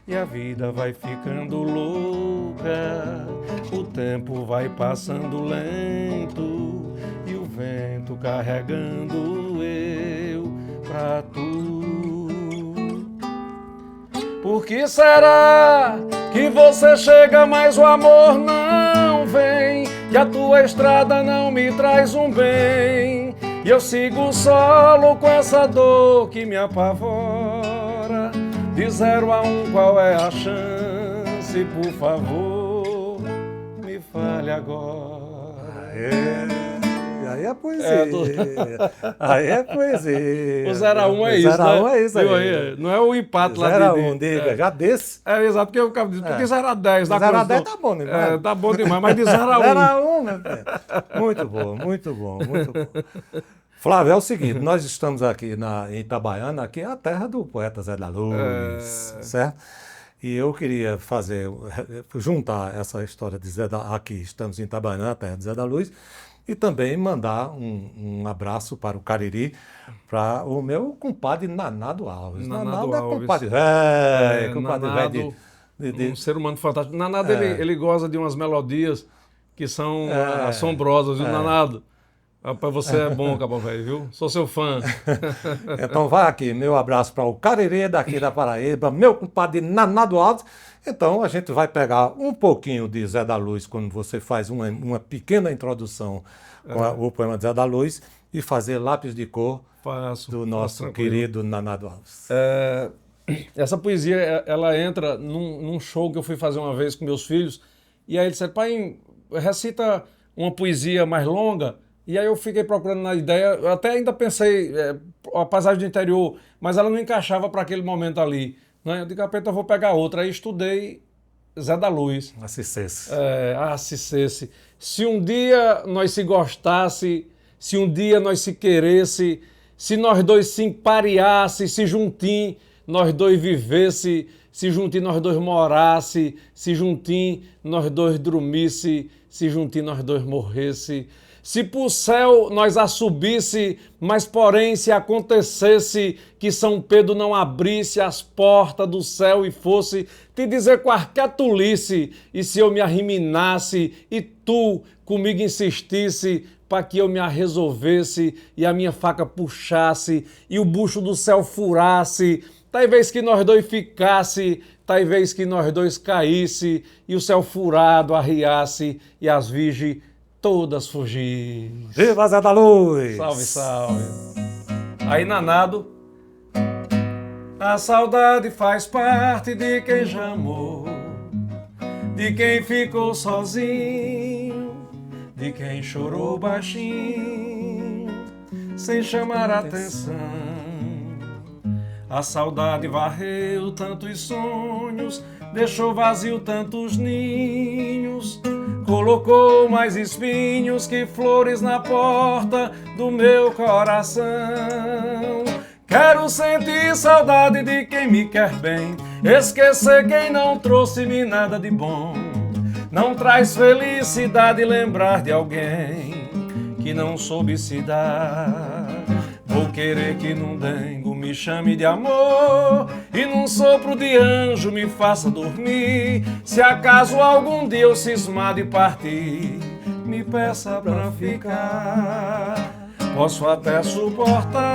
E a vida vai ficando louca, o tempo vai passando lento, e o vento carregando eu pra tu. Por que será que você chega, mas o amor não vem? Que a tua estrada não me traz um bem, e eu sigo solo com essa dor que me apavora. De 0 a 1, qual é a chance? Por favor, me fale agora. Aí é poesia. Aí é poesia. O 0 a 1 é isso, 0 a 1 é isso aí. Não é o empate lá de 0 a 1, diga, já desse. Exato, porque eu acabo de dizer, porque 0 a 10. 0 a 10 tá bom demais. Tá bom demais, mas de 0 a 1. 0 a 1, meu Deus. Muito bom, muito bom, muito bom. Flávio, é o seguinte, nós estamos aqui em Itabaiana, aqui é a terra do poeta Zé da Luz, certo? E eu queria juntar essa história de aqui estamos em Itabaiana, a terra de Zé da Luz, e também mandar um abraço para o Cariri, para o meu compadre Nanado Alves. Nanado é Alves. compadre velho, compadre Nanado, velho um ser humano fantástico. Nanado, ele goza de umas melodias que são assombrosas, viu, Nanado? Rapaz, você é bom, Cabo Velho, viu? Sou seu fã. Então vai aqui, meu abraço para o Cariri daqui da Paraíba, meu compadre Nanado Alves. Então a gente vai pegar um pouquinho de Zé da Luz, quando você faz uma pequena introdução com o poema de Zé da Luz, e fazer lápis de cor do nosso querido Nanado Alves. Essa poesia, ela entra num show que eu fui fazer uma vez com meus filhos, e aí ele disse, pai, recita uma poesia mais longa. E aí eu fiquei procurando na ideia, eu até ainda pensei, a passagem do interior, mas ela não encaixava para aquele momento ali. Né? Eu digo, capeta, eu vou pegar outra. Aí estudei Zé da Luz. Assistesse. Assistesse. Se um dia nós se gostasse, se um dia nós se queresse, se nós dois se empareasse, se juntim nós dois vivesse, se juntim nós dois morasse, se juntim nós dois dormisse, se juntim nós dois morresse. Se pro céu nós a subisse, mas porém se acontecesse que São Pedro não abrisse as portas do céu e fosse te dizer qualquer tolice, e se eu me arriminasse e tu comigo insistisse para que eu me resolvesse e a minha faca puxasse e o bucho do céu furasse, talvez que nós dois ficasse, talvez que nós dois caísse e o céu furado arriasse e as virgens todas fugir. Viva Zé da Luz! Salve, salve. Aí, Nanado. A saudade faz parte de quem já amou, de quem ficou sozinho, de quem chorou baixinho, sem chamar atenção. A saudade varreu tantos sonhos, deixou vazio tantos ninhos, colocou mais espinhos que flores na porta do meu coração. Quero sentir saudade de quem me quer bem, esquecer quem não trouxe-me nada de bom. Não traz felicidade lembrar de alguém que não soube se dar. Vou querer que num dengo me chame de amor e num sopro de anjo me faça dormir. Se acaso algum dia eu cismar de partir, me peça pra ficar. Posso até suportar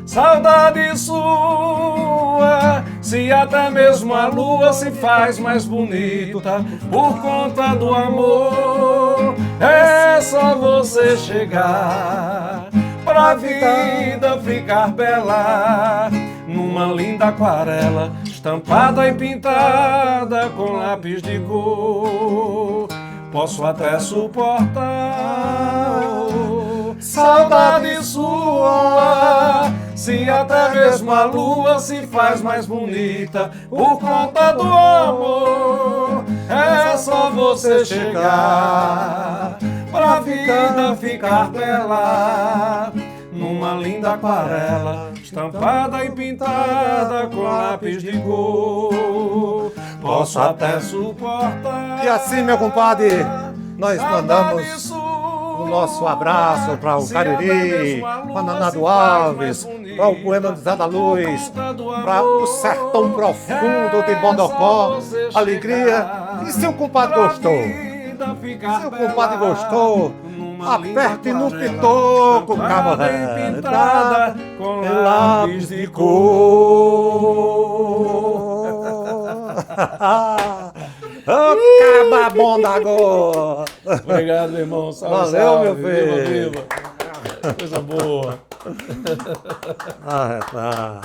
saudade sua, se até mesmo a lua se faz mais bonita por conta do amor. É só você chegar pra vida ficar bela, numa linda aquarela estampada e pintada com lápis de cor. Posso até suportar saudade sua, se até mesmo a lua se faz mais bonita por conta do amor. É só você chegar pra vida ficar bela, numa linda aquarela, estampada e pintada com lápis de cor. Posso até suportar. E assim, meu compadre, nós mandamos o nosso abraço para o Cariri, para Nanado Alves, para o Poema do Zé da Luz, para o Sertão Profundo de Bodocó, alegria. E se o compadre gostou? Se o compadre gostou, aperte no pitoco, camarada, com lápis de cor. Caba bom da agora. Obrigado, meu irmão. Salve, valeu, salve. meu filho. Viva, viva. Coisa boa. Ah, tá.